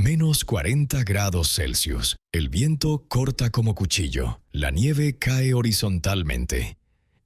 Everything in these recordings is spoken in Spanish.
-40 °C. El viento corta como cuchillo. La nieve cae horizontalmente.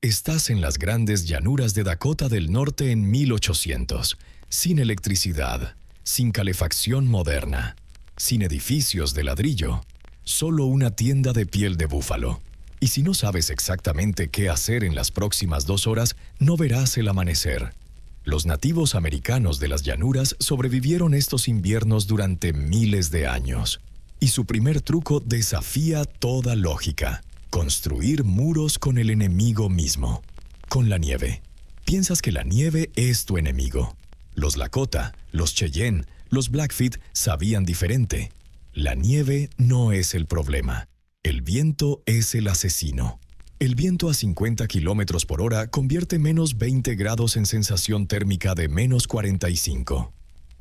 Estás en las grandes llanuras de Dakota del Norte en 1800, sin electricidad, sin calefacción moderna, sin edificios de ladrillo, solo una tienda de piel de búfalo. Y si no sabes exactamente qué hacer en las próximas 2 horas, no verás el amanecer. Los nativos americanos de las llanuras sobrevivieron estos inviernos durante miles de años. Y su primer truco desafía toda lógica: construir muros con el enemigo mismo, con la nieve. Piensas que la nieve es tu enemigo. Los Lakota, los Cheyenne, los Blackfeet sabían diferente. La nieve no es el problema. El viento es el asesino. El viento a 50 km/h convierte -20 grados en sensación térmica de -45.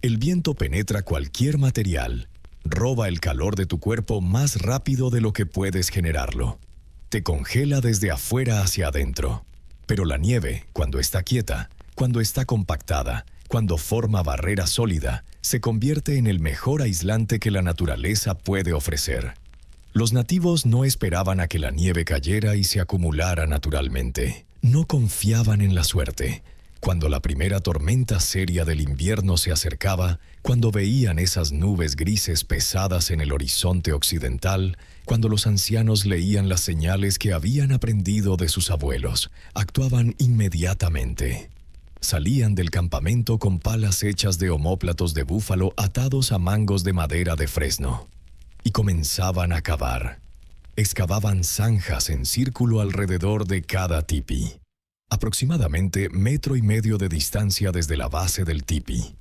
El viento penetra cualquier material, roba el calor de tu cuerpo más rápido de lo que puedes generarlo. Te congela desde afuera hacia adentro. Pero la nieve, cuando está quieta, cuando está compactada, cuando forma barrera sólida, se convierte en el mejor aislante que la naturaleza puede ofrecer. Los nativos no esperaban a que la nieve cayera y se acumulara naturalmente. No confiaban en la suerte. Cuando la primera tormenta seria del invierno se acercaba, cuando veían esas nubes grises pesadas en el horizonte occidental, cuando los ancianos leían las señales que habían aprendido de sus abuelos, actuaban inmediatamente. Salían del campamento con palas hechas de omóplatos de búfalo atados a mangos de madera de fresno. Y comenzaban a cavar. Excavaban zanjas en círculo alrededor de cada tipi. Aproximadamente 1,5 metros de distancia desde la base del tipi.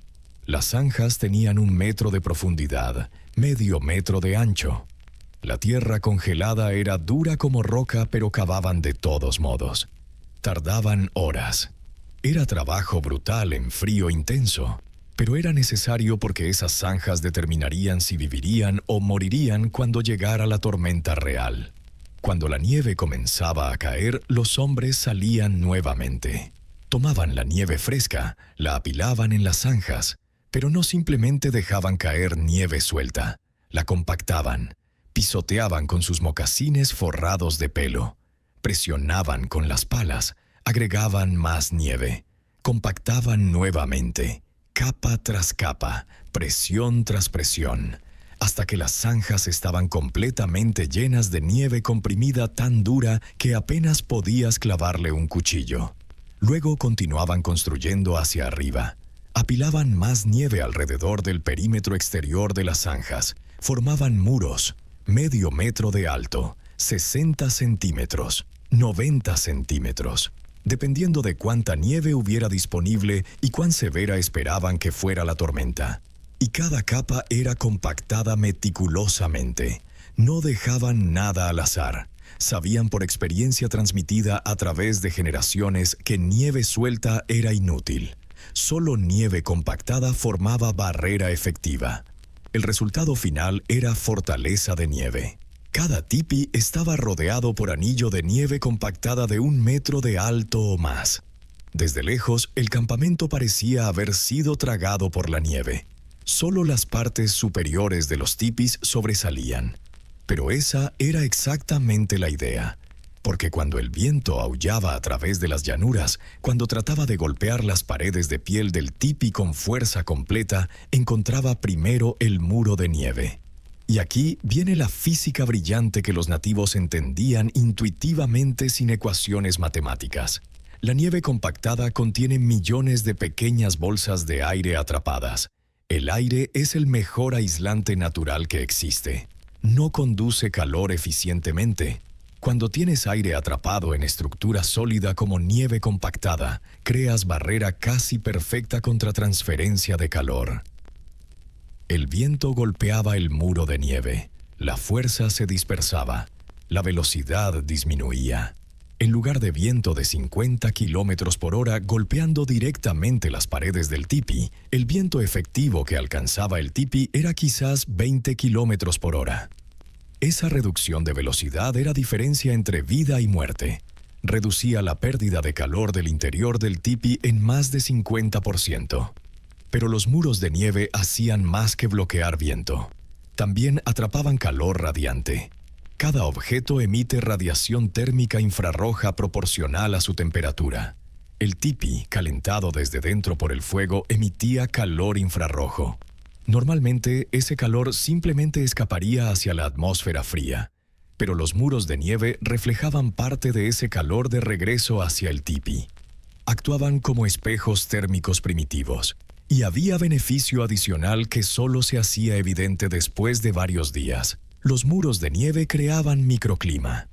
Las zanjas tenían 1 metro de profundidad, medio metro de ancho. La tierra congelada era dura como roca, pero cavaban de todos modos. Tardaban horas. Era trabajo brutal en frío intenso. Pero era necesario porque esas zanjas determinarían si vivirían o morirían cuando llegara la tormenta real. Cuando la nieve comenzaba a caer, los hombres salían nuevamente. Tomaban la nieve fresca, la apilaban en las zanjas, pero no simplemente dejaban caer nieve suelta. La compactaban, pisoteaban con sus mocasines forrados de pelo, presionaban con las palas, agregaban más nieve, compactaban nuevamente. Capa tras capa, presión tras presión, hasta que las zanjas estaban completamente llenas de nieve comprimida tan dura que apenas podías clavarle un cuchillo. Luego continuaban construyendo hacia arriba. Apilaban más nieve alrededor del perímetro exterior de las zanjas. Formaban muros, medio metro de alto, 60 centímetros, 90 centímetros. Dependiendo de cuánta nieve hubiera disponible y cuán severa esperaban que fuera la tormenta. Y cada capa era compactada meticulosamente. No dejaban nada al azar. Sabían por experiencia transmitida a través de generaciones que nieve suelta era inútil. Solo nieve compactada formaba barrera efectiva. El resultado final era fortaleza de nieve. Cada tipi estaba rodeado por anillo de nieve compactada de 1 metro de alto o más. Desde lejos, el campamento parecía haber sido tragado por la nieve. Solo las partes superiores de los tipis sobresalían. Pero esa era exactamente la idea. Porque cuando el viento aullaba a través de las llanuras, cuando trataba de golpear las paredes de piel del tipi con fuerza completa, encontraba primero el muro de nieve. Y aquí viene la física brillante que los nativos entendían intuitivamente sin ecuaciones matemáticas. La nieve compactada contiene millones de pequeñas bolsas de aire atrapadas. El aire es el mejor aislante natural que existe. No conduce calor eficientemente. Cuando tienes aire atrapado en estructura sólida como nieve compactada, creas barrera casi perfecta contra transferencia de calor. El viento golpeaba el muro de nieve. La fuerza se dispersaba. La velocidad disminuía. En lugar de viento de 50 km/h golpeando directamente las paredes del tipi, el viento efectivo que alcanzaba el tipi era quizás 20 km/h. Esa reducción de velocidad era diferencia entre vida y muerte. Reducía la pérdida de calor del interior del tipi en más de 50%. Pero los muros de nieve hacían más que bloquear viento. También atrapaban calor radiante. Cada objeto emite radiación térmica infrarroja proporcional a su temperatura. El tipi, calentado desde dentro por el fuego, emitía calor infrarrojo. Normalmente, ese calor simplemente escaparía hacia la atmósfera fría, pero los muros de nieve reflejaban parte de ese calor de regreso hacia el tipi. Actuaban como espejos térmicos primitivos, y había beneficio adicional que solo se hacía evidente después de varios días. Los muros de nieve creaban microclima.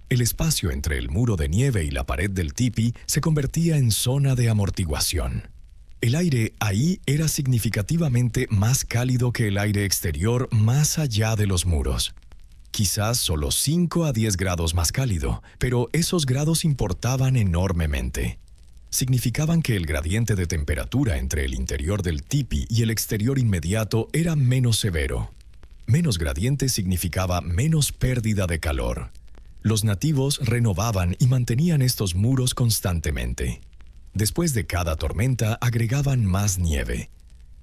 El espacio entre el muro de nieve y la pared del tipi se convertía en zona de amortiguación. El aire ahí era significativamente más cálido que el aire exterior más allá de los muros. Quizás solo 5 a 10 grados más cálido, pero esos grados importaban enormemente. Significaban que el gradiente de temperatura entre el interior del tipi y el exterior inmediato era menos severo. Menos gradiente significaba menos pérdida de calor. Los nativos renovaban y mantenían estos muros constantemente. Después de cada tormenta agregaban más nieve.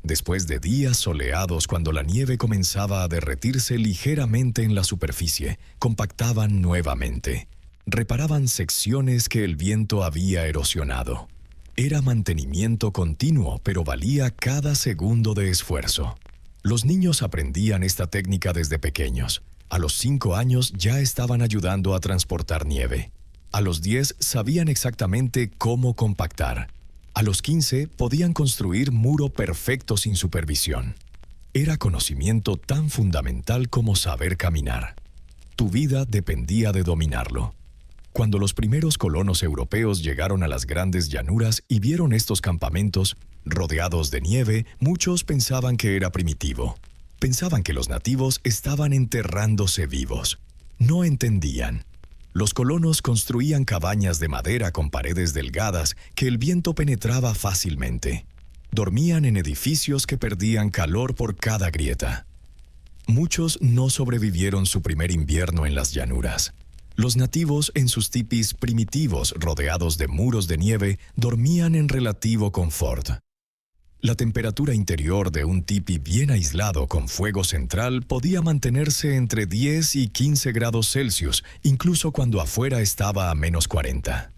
Después de días soleados, cuando la nieve comenzaba a derretirse ligeramente en la superficie, compactaban nuevamente. Reparaban secciones que el viento había erosionado. Era mantenimiento continuo, pero valía cada segundo de esfuerzo. Los niños aprendían esta técnica desde pequeños. A los 5 años ya estaban ayudando a transportar nieve. A los 10 sabían exactamente cómo compactar. A los 15 podían construir muro perfecto sin supervisión. Era conocimiento tan fundamental como saber caminar. Tu vida dependía de dominarlo. Cuando los primeros colonos europeos llegaron a las grandes llanuras y vieron estos campamentos rodeados de nieve, muchos pensaban que era primitivo. Pensaban que los nativos estaban enterrándose vivos. No entendían. Los colonos construían cabañas de madera con paredes delgadas que el viento penetraba fácilmente. Dormían en edificios que perdían calor por cada grieta. Muchos no sobrevivieron su primer invierno en las llanuras. Los nativos, en sus tipis primitivos rodeados de muros de nieve, dormían en relativo confort. La temperatura interior de un tipi bien aislado con fuego central podía mantenerse entre 10 y 15 grados Celsius, incluso cuando afuera estaba a menos 40.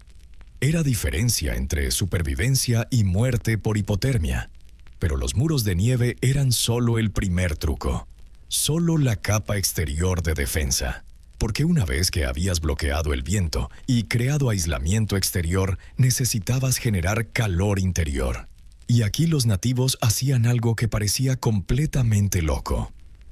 Era diferencia entre supervivencia y muerte por hipotermia. Pero los muros de nieve eran solo el primer truco, solo la capa exterior de defensa. Porque una vez que habías bloqueado el viento y creado aislamiento exterior, necesitabas generar calor interior. Y aquí los nativos hacían algo que parecía completamente loco.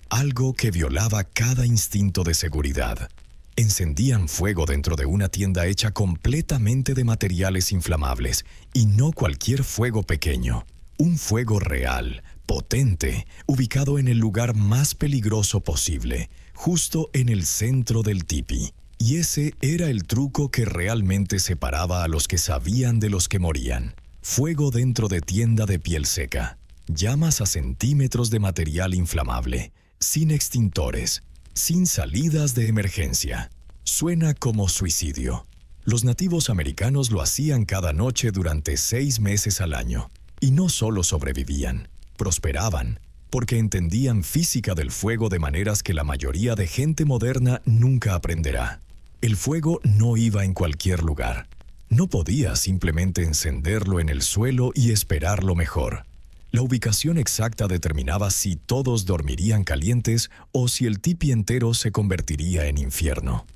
Algo que violaba cada instinto de seguridad. Encendían fuego dentro de una tienda hecha completamente de materiales inflamables, y no cualquier fuego pequeño. Un fuego real, potente, ubicado en el lugar más peligroso posible, justo en el centro del tipi. Y ese era el truco que realmente separaba a los que sabían de los que morían. Fuego dentro de tienda de piel seca. Llamas a centímetros de material inflamable, sin extintores, sin salidas de emergencia. Suena como suicidio. Los nativos americanos lo hacían cada noche durante 6 meses al año. Y no solo sobrevivían, prosperaban, porque entendían física del fuego de maneras que la mayoría de gente moderna nunca aprenderá. El fuego no iba en cualquier lugar. No podía simplemente encenderlo en el suelo y esperar lo mejor. La ubicación exacta determinaba si todos dormirían calientes o si el tipi entero se convertiría en infierno.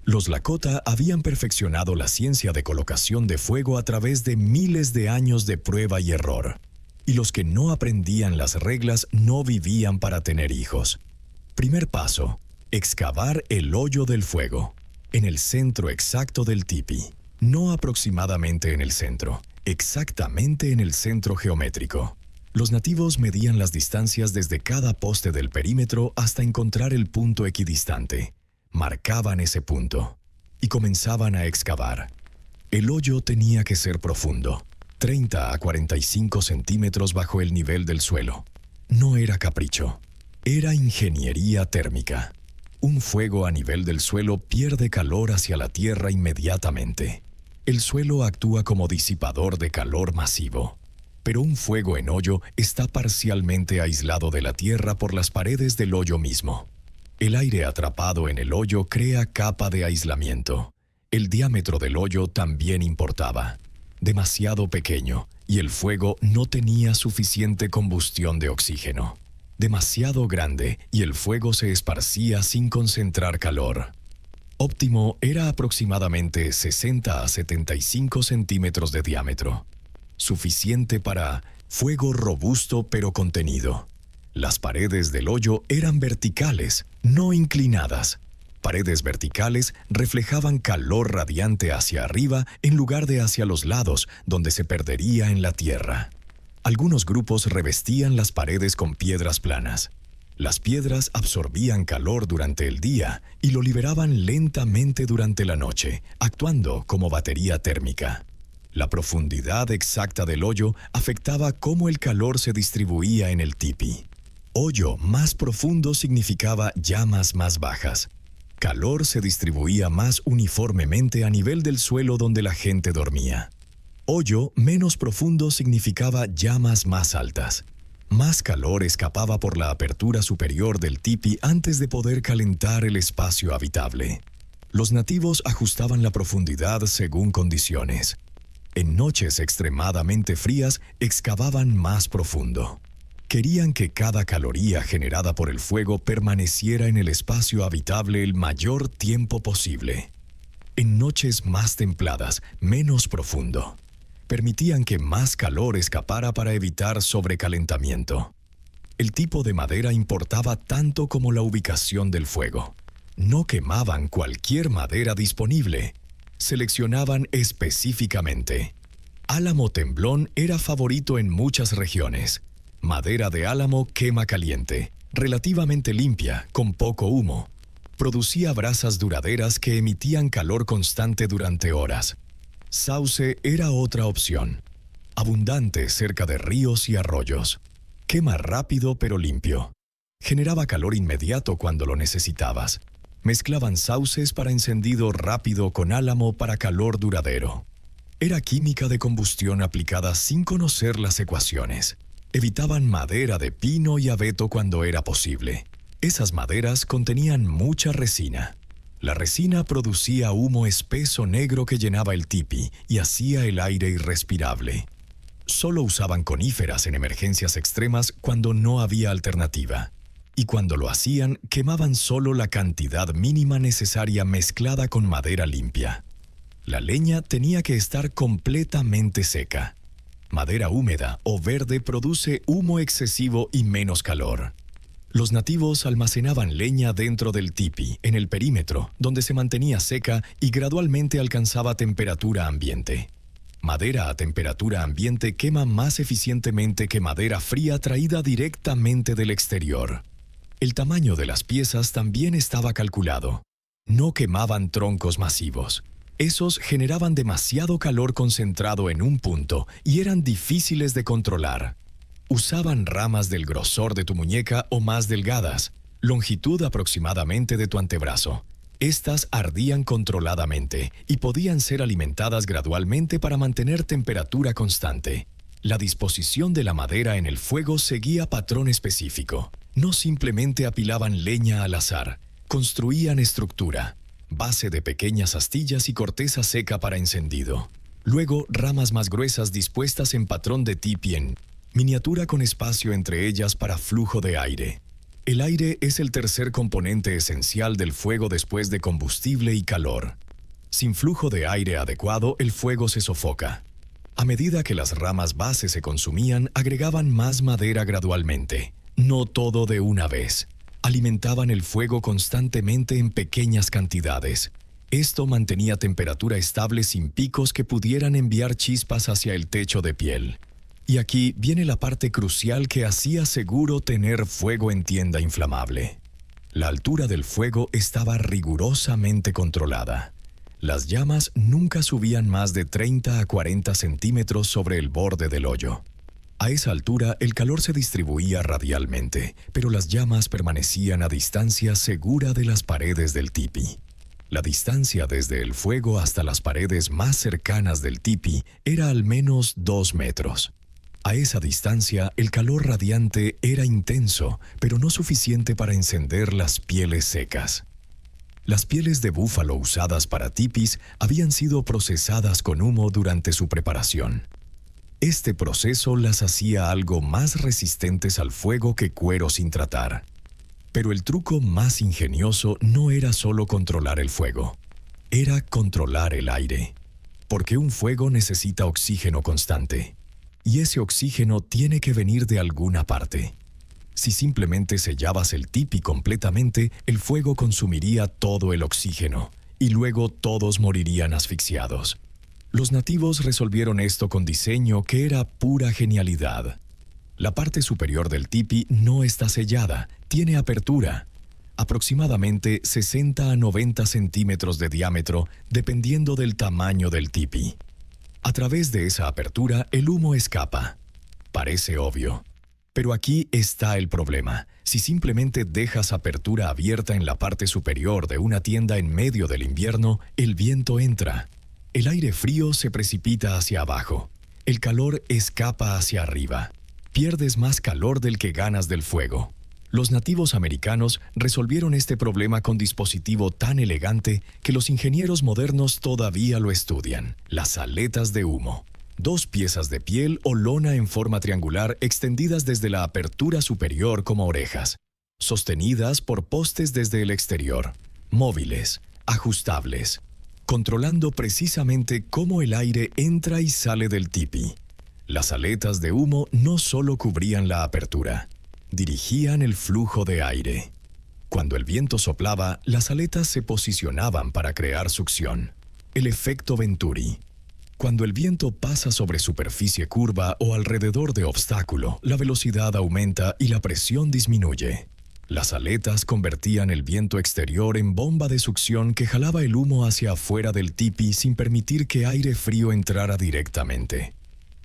Los Lakota habían perfeccionado la ciencia de colocación de fuego a través de miles de años de prueba y error. Y los que no aprendían las reglas no vivían para tener hijos. Primer paso: excavar el hoyo del fuego, en el centro exacto del tipi. No aproximadamente en el centro, exactamente en el centro geométrico. Los nativos medían las distancias desde cada poste del perímetro hasta encontrar el punto equidistante. Marcaban ese punto y comenzaban a excavar. El hoyo tenía que ser profundo, 30 a 45 centímetros bajo el nivel del suelo. No era capricho, era ingeniería térmica. Un fuego a nivel del suelo pierde calor hacia la tierra inmediatamente. El suelo actúa como disipador de calor masivo. Pero un fuego en hoyo está parcialmente aislado de la tierra por las paredes del hoyo mismo. El aire atrapado en el hoyo crea capa de aislamiento. El diámetro del hoyo también importaba. Demasiado pequeño, y el fuego no tenía suficiente combustión de oxígeno. Demasiado grande, y el fuego se esparcía sin concentrar calor. Óptimo era aproximadamente 60 a 75 centímetros de diámetro. Suficiente para fuego robusto pero contenido. Las paredes del hoyo eran verticales, no inclinadas. Paredes verticales reflejaban calor radiante hacia arriba en lugar de hacia los lados, donde se perdería en la tierra. Algunos grupos revestían las paredes con piedras planas. Las piedras absorbían calor durante el día y lo liberaban lentamente durante la noche, actuando como batería térmica. La profundidad exacta del hoyo afectaba cómo el calor se distribuía en el tipi. Hoyo más profundo significaba llamas más bajas. Calor se distribuía más uniformemente a nivel del suelo donde la gente dormía. Hoyo menos profundo significaba llamas más altas. Más calor escapaba por la apertura superior del tipi antes de poder calentar el espacio habitable. Los nativos ajustaban la profundidad según condiciones. En noches extremadamente frías, excavaban más profundo. Querían que cada caloría generada por el fuego permaneciera en el espacio habitable el mayor tiempo posible. En noches más templadas, menos profundo. Permitían que más calor escapara para evitar sobrecalentamiento. El tipo de madera importaba tanto como la ubicación del fuego. No quemaban cualquier madera disponible. Seleccionaban específicamente. Álamo temblón era favorito en muchas regiones. Madera de álamo quema caliente, relativamente limpia, con poco humo. Producía brasas duraderas que emitían calor constante durante horas. Sauce era otra opción. Abundante cerca de ríos y arroyos. Quema rápido pero limpio. Generaba calor inmediato cuando lo necesitabas. Mezclaban sauces para encendido rápido con álamo para calor duradero. Era química de combustión aplicada sin conocer las ecuaciones. Evitaban madera de pino y abeto cuando era posible. Esas maderas contenían mucha resina. La resina producía humo espeso negro que llenaba el tipi y hacía el aire irrespirable. Solo usaban coníferas en emergencias extremas cuando no había alternativa. Y cuando lo hacían, quemaban solo la cantidad mínima necesaria mezclada con madera limpia. La leña tenía que estar completamente seca. Madera húmeda o verde produce humo excesivo y menos calor. Los nativos almacenaban leña dentro del tipi, en el perímetro, donde se mantenía seca y gradualmente alcanzaba temperatura ambiente. Madera a temperatura ambiente quema más eficientemente que madera fría traída directamente del exterior. El tamaño de las piezas también estaba calculado. No quemaban troncos masivos. Esos generaban demasiado calor concentrado en un punto y eran difíciles de controlar. Usaban ramas del grosor de tu muñeca o más delgadas, longitud aproximadamente de tu antebrazo. Estas ardían controladamente y podían ser alimentadas gradualmente para mantener temperatura constante. La disposición de la madera en el fuego seguía patrón específico. No simplemente apilaban leña al azar, construían estructura. Base de pequeñas astillas y corteza seca para encendido. Luego, ramas más gruesas dispuestas en patrón de tipi en miniatura con espacio entre ellas para flujo de aire. El aire es el tercer componente esencial del fuego después de combustible y calor. Sin flujo de aire adecuado, el fuego se sofoca. A medida que las ramas base se consumían, agregaban más madera gradualmente. No todo de una vez. Alimentaban el fuego constantemente en pequeñas cantidades. Esto mantenía temperatura estable sin picos que pudieran enviar chispas hacia el techo de piel. Y aquí viene la parte crucial que hacía seguro tener fuego en tienda inflamable. La altura del fuego estaba rigurosamente controlada. Las llamas nunca subían más de 30 a 40 centímetros sobre el borde del hoyo. A esa altura, el calor se distribuía radialmente, pero las llamas permanecían a distancia segura de las paredes del tipi. La distancia desde el fuego hasta las paredes más cercanas del tipi era al menos 2 metros. A esa distancia, el calor radiante era intenso, pero no suficiente para encender las pieles secas. Las pieles de búfalo usadas para tipis habían sido procesadas con humo durante su preparación. Este proceso las hacía algo más resistentes al fuego que cuero sin tratar. Pero el truco más ingenioso no era solo controlar el fuego, era controlar el aire. Porque un fuego necesita oxígeno constante. Y ese oxígeno tiene que venir de alguna parte. Si simplemente sellabas el tipi completamente, el fuego consumiría todo el oxígeno, y luego todos morirían asfixiados. Los nativos resolvieron esto con diseño que era pura genialidad. La parte superior del tipi no está sellada, tiene apertura. Aproximadamente 60 a 90 centímetros de diámetro, dependiendo del tamaño del tipi. A través de esa apertura, el humo escapa. Parece obvio. Pero aquí está el problema. Si simplemente dejas apertura abierta en la parte superior de una tienda en medio del invierno, el viento entra. El aire frío se precipita hacia abajo. El calor escapa hacia arriba. Pierdes más calor del que ganas del fuego. Los nativos americanos resolvieron este problema con dispositivo tan elegante que los ingenieros modernos todavía lo estudian: las aletas de humo. 2 piezas de piel o lona en forma triangular extendidas desde la apertura superior como orejas, sostenidas por postes desde el exterior, móviles, ajustables, controlando precisamente cómo el aire entra y sale del tipi. Las aletas de humo no solo cubrían la apertura, dirigían el flujo de aire. Cuando el viento soplaba, las aletas se posicionaban para crear succión. El efecto Venturi. Cuando el viento pasa sobre superficie curva o alrededor de obstáculo, la velocidad aumenta y la presión disminuye. Las aletas convertían el viento exterior en bomba de succión que jalaba el humo hacia afuera del tipi sin permitir que aire frío entrara directamente.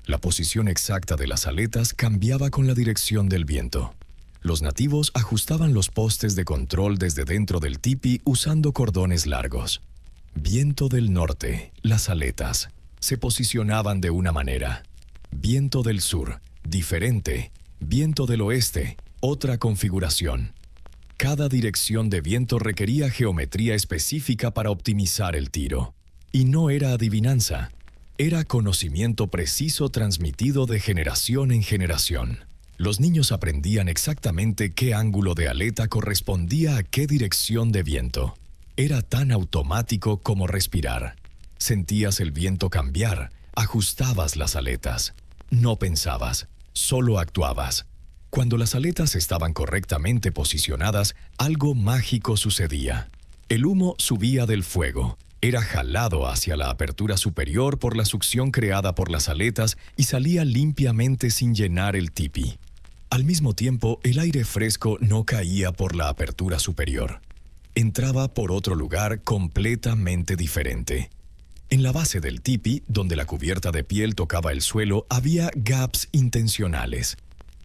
La posición exacta de las aletas cambiaba con la dirección del viento. Los nativos ajustaban los postes de control desde dentro del tipi usando cordones largos. Viento del norte, las aletas, se posicionaban de una manera. Viento del sur, diferente. Viento del oeste, otra configuración. Cada dirección de viento requería geometría específica para optimizar el tiro. Y no era adivinanza. Era conocimiento preciso transmitido de generación en generación. Los niños aprendían exactamente qué ángulo de aleta correspondía a qué dirección de viento. Era tan automático como respirar. Sentías el viento cambiar, ajustabas las aletas. No pensabas, solo actuabas. Cuando las aletas estaban correctamente posicionadas, algo mágico sucedía. El humo subía del fuego. Era jalado hacia la apertura superior por la succión creada por las aletas y salía limpiamente sin llenar el tipi. Al mismo tiempo, el aire fresco no caía por la apertura superior. Entraba por otro lugar completamente diferente. En la base del tipi, donde la cubierta de piel tocaba el suelo, había gaps intencionales.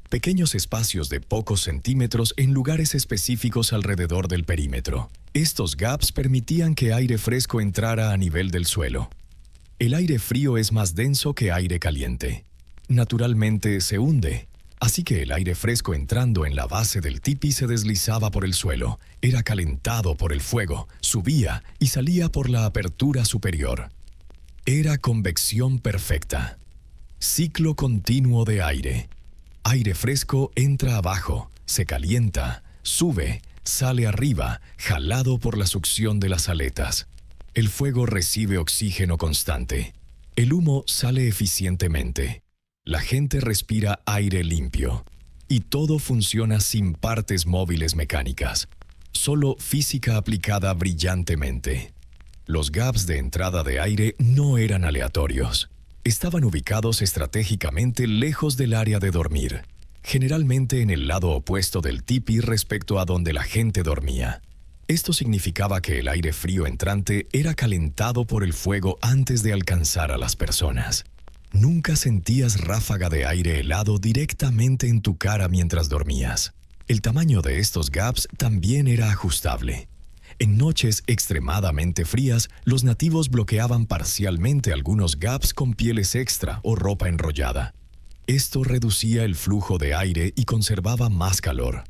Pequeños espacios de pocos centímetros en lugares específicos alrededor del perímetro. Estos gaps permitían que aire fresco entrara a nivel del suelo. El aire frío es más denso que aire caliente. Naturalmente se hunde, así que el aire fresco entrando en la base del tipi se deslizaba por el suelo, era calentado por el fuego, subía y salía por la apertura superior. Era convección perfecta. Ciclo continuo de aire. Aire fresco entra abajo, se calienta, sube, sale arriba, jalado por la succión de las aletas. El fuego recibe oxígeno constante. El humo sale eficientemente. La gente respira aire limpio. Y todo funciona sin partes móviles mecánicas. Solo física aplicada brillantemente. Los gaps de entrada de aire no eran aleatorios. Estaban ubicados estratégicamente lejos del área de dormir, generalmente en el lado opuesto del tipi respecto a donde la gente dormía. Esto significaba que el aire frío entrante era calentado por el fuego antes de alcanzar a las personas. Nunca sentías ráfaga de aire helado directamente en tu cara mientras dormías. El tamaño de estos gaps también era ajustable. En noches extremadamente frías, los nativos bloqueaban parcialmente algunos gaps con pieles extra o ropa enrollada. Esto reducía el flujo de aire y conservaba más calor.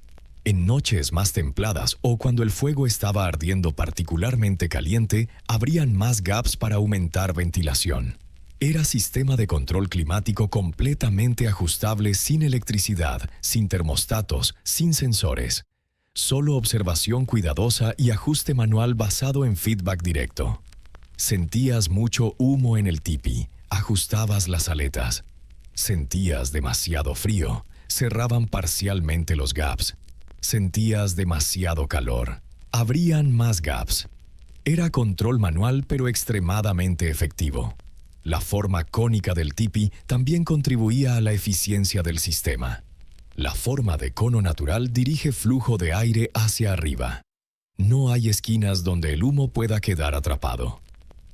En noches más templadas o cuando el fuego estaba ardiendo particularmente caliente, habrían más gaps para aumentar ventilación. Era sistema de control climático completamente ajustable, sin electricidad, sin termostatos, sin sensores. Solo observación cuidadosa y ajuste manual basado en feedback directo. Sentías mucho humo en el tipi, ajustabas las aletas. Sentías demasiado frío, cerraban parcialmente los gaps. Sentías demasiado calor, abrían más gaps. Era control manual pero extremadamente efectivo. La forma cónica del tipi también contribuía a la eficiencia del sistema. La forma de cono natural dirige flujo de aire hacia arriba. No hay esquinas donde el humo pueda quedar atrapado.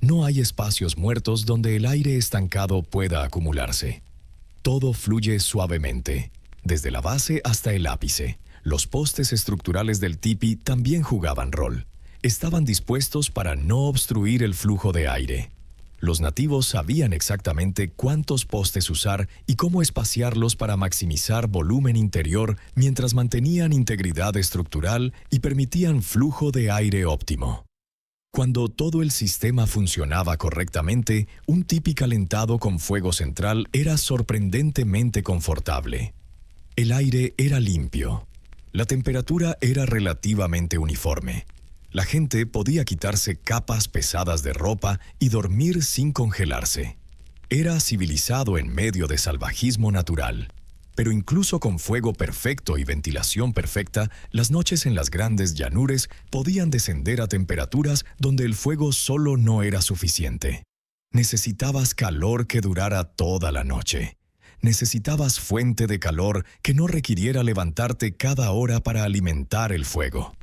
No hay espacios muertos donde el aire estancado pueda acumularse. Todo fluye suavemente, desde la base hasta el ápice. Los postes estructurales del tipi también jugaban rol. Estaban dispuestos para no obstruir el flujo de aire. Los nativos sabían exactamente cuántos postes usar y cómo espaciarlos para maximizar volumen interior mientras mantenían integridad estructural y permitían flujo de aire óptimo. Cuando todo el sistema funcionaba correctamente, un tipi calentado con fuego central era sorprendentemente confortable. El aire era limpio. La temperatura era relativamente uniforme. La gente podía quitarse capas pesadas de ropa y dormir sin congelarse. Era civilizado en medio de salvajismo natural. Pero incluso con fuego perfecto y ventilación perfecta, las noches en las grandes llanuras podían descender a temperaturas donde el fuego solo no era suficiente. Necesitabas calor que durara toda la noche. Necesitabas fuente de calor que no requiriera levantarte cada hora para alimentar el fuego.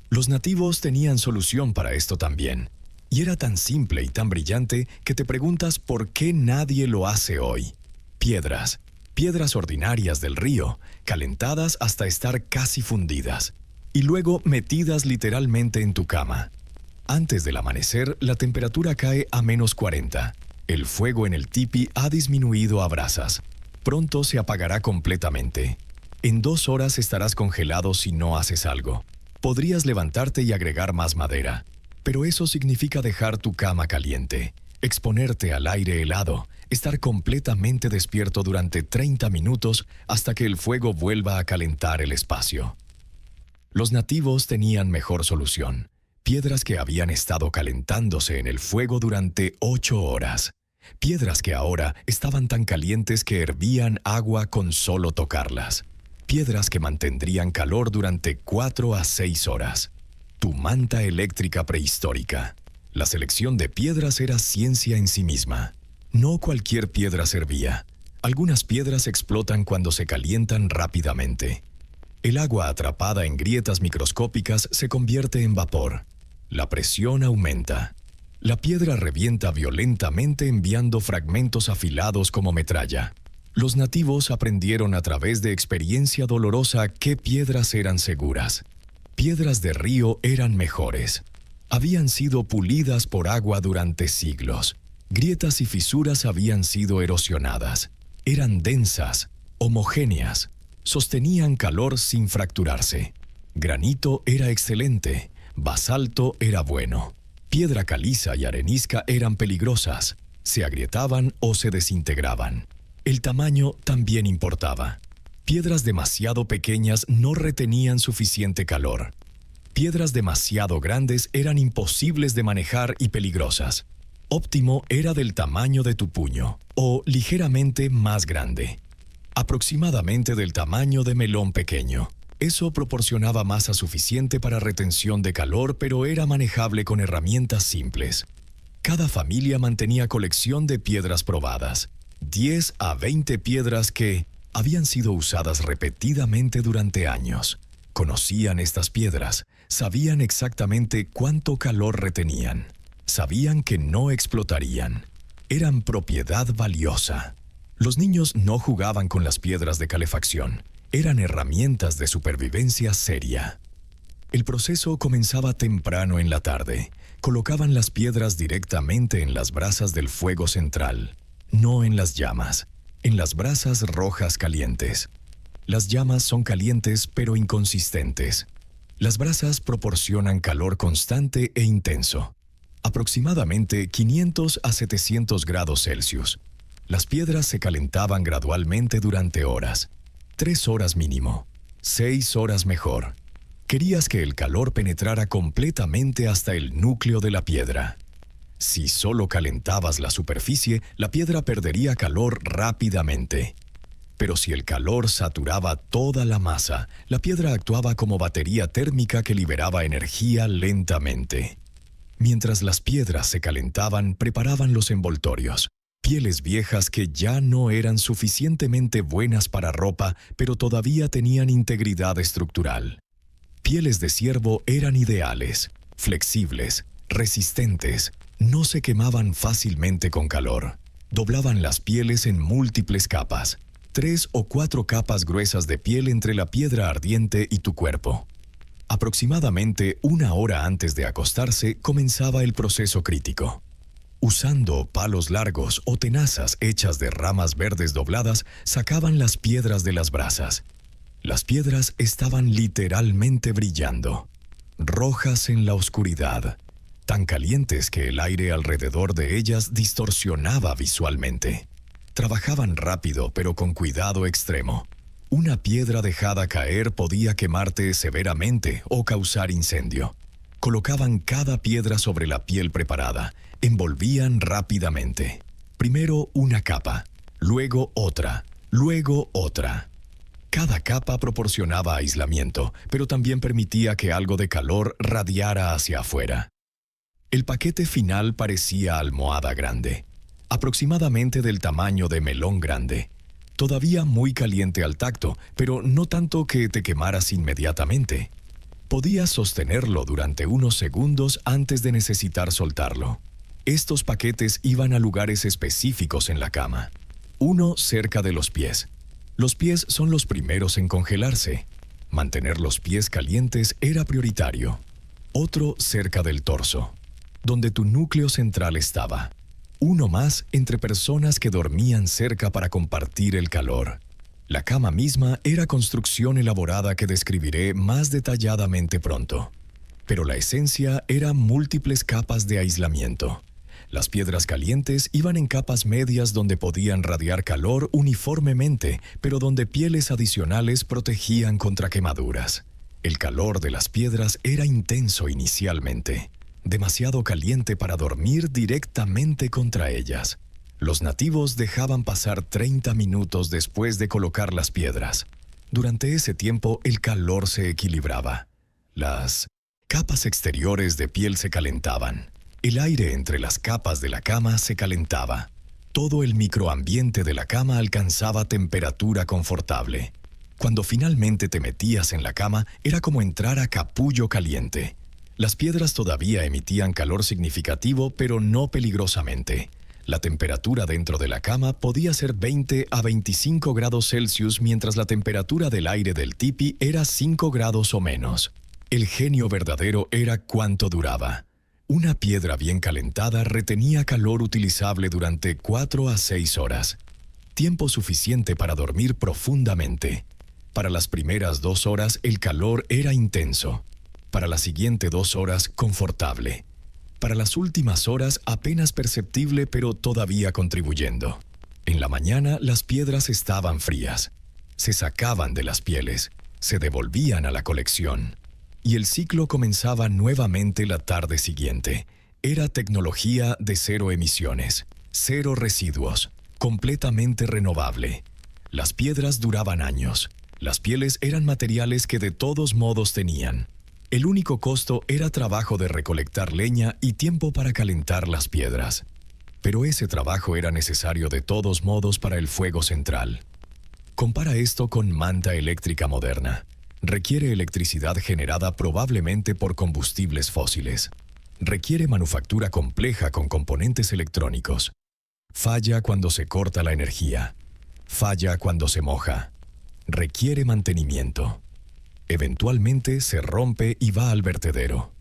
Los nativos tenían solución para esto también. Y era tan simple y tan brillante que te preguntas por qué nadie lo hace hoy. Piedras ordinarias del río, calentadas hasta estar casi fundidas, y luego metidas literalmente en tu cama. Antes del amanecer, la temperatura cae a -40. El fuego en el tipi ha disminuido a brasas. Pronto se apagará completamente. En 2 horas estarás congelado si no haces algo. Podrías levantarte y agregar más madera, pero eso significa dejar tu cama caliente, exponerte al aire helado, estar completamente despierto durante 30 minutos hasta que el fuego vuelva a calentar el espacio. Los nativos tenían mejor solución: piedras que habían estado calentándose en el fuego durante 8 horas. Piedras que ahora estaban tan calientes que hervían agua con solo tocarlas. Piedras que mantendrían calor durante 4 a 6 horas. Tu manta eléctrica prehistórica. La selección de piedras era ciencia en sí misma. No cualquier piedra servía. Algunas piedras explotan cuando se calientan rápidamente. El agua atrapada en grietas microscópicas se convierte en vapor. La presión aumenta. La piedra revienta violentamente enviando fragmentos afilados como metralla. Los nativos aprendieron a través de experiencia dolorosa qué piedras eran seguras. Piedras de río eran mejores. Habían sido pulidas por agua durante siglos. Grietas y fisuras habían sido erosionadas. Eran densas, homogéneas. Sostenían calor sin fracturarse. Granito era excelente. Basalto era bueno. Piedra caliza y arenisca eran peligrosas. Se agrietaban o se desintegraban. El tamaño también importaba. Piedras demasiado pequeñas no retenían suficiente calor. Piedras demasiado grandes eran imposibles de manejar y peligrosas. Óptimo era del tamaño de tu puño, o ligeramente más grande. Aproximadamente del tamaño de melón pequeño. Eso proporcionaba masa suficiente para retención de calor, pero era manejable con herramientas simples. Cada familia mantenía colección de piedras probadas. 10 a 20 piedras que habían sido usadas repetidamente durante años. Conocían estas piedras, sabían exactamente cuánto calor retenían. Sabían que no explotarían. Eran propiedad valiosa. Los niños no jugaban con las piedras de calefacción. Eran herramientas de supervivencia seria. El proceso comenzaba temprano en la tarde. Colocaban las piedras directamente en las brasas del fuego central, no en las llamas. En las brasas rojas calientes. Las llamas son calientes pero inconsistentes. Las brasas proporcionan calor constante e intenso, aproximadamente 500 a 700 grados Celsius. Las piedras se calentaban gradualmente durante horas, 3 horas mínimo, 6 horas mejor. Querías que el calor penetrara completamente hasta el núcleo de la piedra. Si solo calentabas la superficie, la piedra perdería calor rápidamente. Pero si el calor saturaba toda la masa, la piedra actuaba como batería térmica que liberaba energía lentamente. Mientras las piedras se calentaban, preparaban los envoltorios. Pieles viejas que ya no eran suficientemente buenas para ropa, pero todavía tenían integridad estructural. Pieles de ciervo eran ideales, flexibles, resistentes, no se quemaban fácilmente con calor. Doblaban las pieles en múltiples capas, 3 o 4 capas gruesas de piel entre la piedra ardiente y tu cuerpo. Aproximadamente 1 hora antes de acostarse comenzaba el proceso crítico. Usando palos largos o tenazas hechas de ramas verdes dobladas, sacaban las piedras de las brasas. Las piedras estaban literalmente brillando, rojas en la oscuridad, tan calientes que el aire alrededor de ellas distorsionaba visualmente. Trabajaban rápido pero con cuidado extremo. Una piedra dejada caer podía quemarte severamente o causar incendio. Colocaban cada piedra sobre la piel preparada, envolvían rápidamente. Primero una capa, luego otra, luego otra. Cada capa proporcionaba aislamiento, pero también permitía que algo de calor radiara hacia afuera. El paquete final parecía almohada grande, aproximadamente del tamaño de melón grande. Todavía muy caliente al tacto, pero no tanto que te quemaras inmediatamente. Podías sostenerlo durante unos segundos antes de necesitar soltarlo. Estos paquetes iban a lugares específicos en la cama. Uno cerca de los pies. Los pies son los primeros en congelarse. Mantener los pies calientes era prioritario. Otro cerca del torso, donde tu núcleo central estaba. Uno más entre personas que dormían cerca para compartir el calor. La cama misma era construcción elaborada que describiré más detalladamente pronto. Pero la esencia era múltiples capas de aislamiento. Las piedras calientes iban en capas medias donde podían radiar calor uniformemente, pero donde pieles adicionales protegían contra quemaduras. El calor de las piedras era intenso inicialmente, demasiado caliente para dormir directamente contra ellas. Los nativos dejaban pasar 30 minutos después de colocar las piedras. Durante ese tiempo el calor se equilibraba. Las capas exteriores de piel se calentaban. El aire entre las capas de la cama se calentaba. Todo el microambiente de la cama alcanzaba temperatura confortable. Cuando finalmente te metías en la cama, era como entrar a capullo caliente. Las piedras todavía emitían calor significativo, pero no peligrosamente. La temperatura dentro de la cama podía ser 20 a 25 grados Celsius, mientras la temperatura del aire del tipi era 5 grados o menos. El genio verdadero era cuánto duraba. Una piedra bien calentada retenía calor utilizable durante 4 a 6 horas. Tiempo suficiente para dormir profundamente. Para las primeras 2 horas el calor era intenso. Para las siguientes 2 horas confortable. Para las últimas horas apenas perceptible pero todavía contribuyendo. En la mañana las piedras estaban frías. Se sacaban de las pieles. Se devolvían a la colección. Y el ciclo comenzaba nuevamente la tarde siguiente. Era tecnología de 0 emisiones, 0 residuos, completamente renovable. Las piedras duraban años. Las pieles eran materiales que de todos modos tenían. El único costo era trabajo de recolectar leña y tiempo para calentar las piedras. Pero ese trabajo era necesario de todos modos para el fuego central. Compara esto con manta eléctrica moderna. Requiere electricidad generada probablemente por combustibles fósiles. Requiere manufactura compleja con componentes electrónicos. Falla cuando se corta la energía. Falla cuando se moja. Requiere mantenimiento. Eventualmente se rompe y va al vertedero.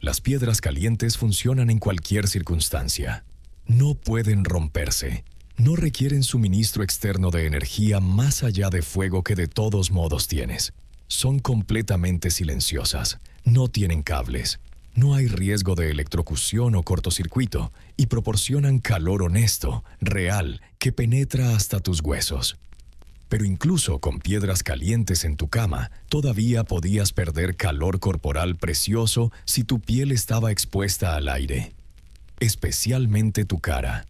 Las piedras calientes funcionan en cualquier circunstancia. No pueden romperse. No requieren suministro externo de energía más allá de fuego que de todos modos tienes. Son completamente silenciosas, no tienen cables, no hay riesgo de electrocución o cortocircuito y proporcionan calor honesto, real, que penetra hasta tus huesos. Pero incluso con piedras calientes en tu cama, todavía podías perder calor corporal precioso si tu piel estaba expuesta al aire. Especialmente tu cara.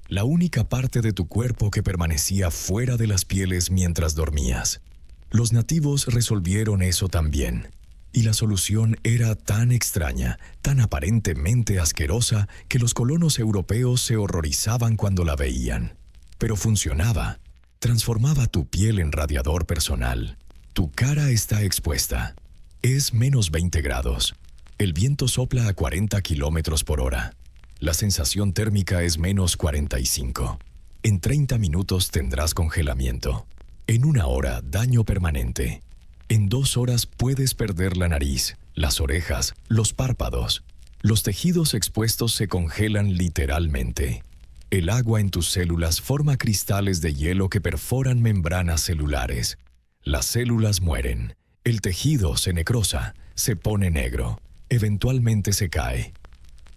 La única parte de tu cuerpo que permanecía fuera de las pieles mientras dormías. Los nativos resolvieron eso también. Y la solución era tan extraña, tan aparentemente asquerosa, que los colonos europeos se horrorizaban cuando la veían. Pero funcionaba. Transformaba tu piel en radiador personal. Tu cara está expuesta. Es menos 20 grados. El viento sopla a 40 kilómetros por hora. La sensación térmica es menos 45. En 30 minutos tendrás congelamiento. En 1 hora, daño permanente. En 2 horas puedes perder la nariz, las orejas, los párpados. Los tejidos expuestos se congelan literalmente. El agua en tus células forma cristales de hielo que perforan membranas celulares. Las células mueren. El tejido se necrosa, se pone negro. Eventualmente se cae.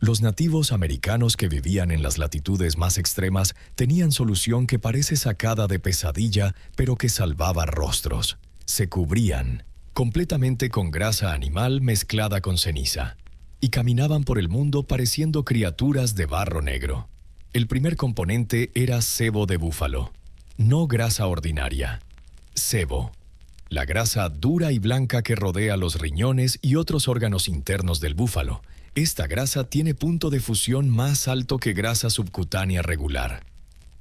Los nativos americanos que vivían en las latitudes más extremas tenían solución que parece sacada de pesadilla, pero que salvaba rostros. Se cubrían completamente con grasa animal mezclada con ceniza y caminaban por el mundo pareciendo criaturas de barro negro. El primer componente era sebo de búfalo, no grasa ordinaria. Sebo, la grasa dura y blanca que rodea los riñones y otros órganos internos del búfalo. Esta grasa tiene punto de fusión más alto que grasa subcutánea regular.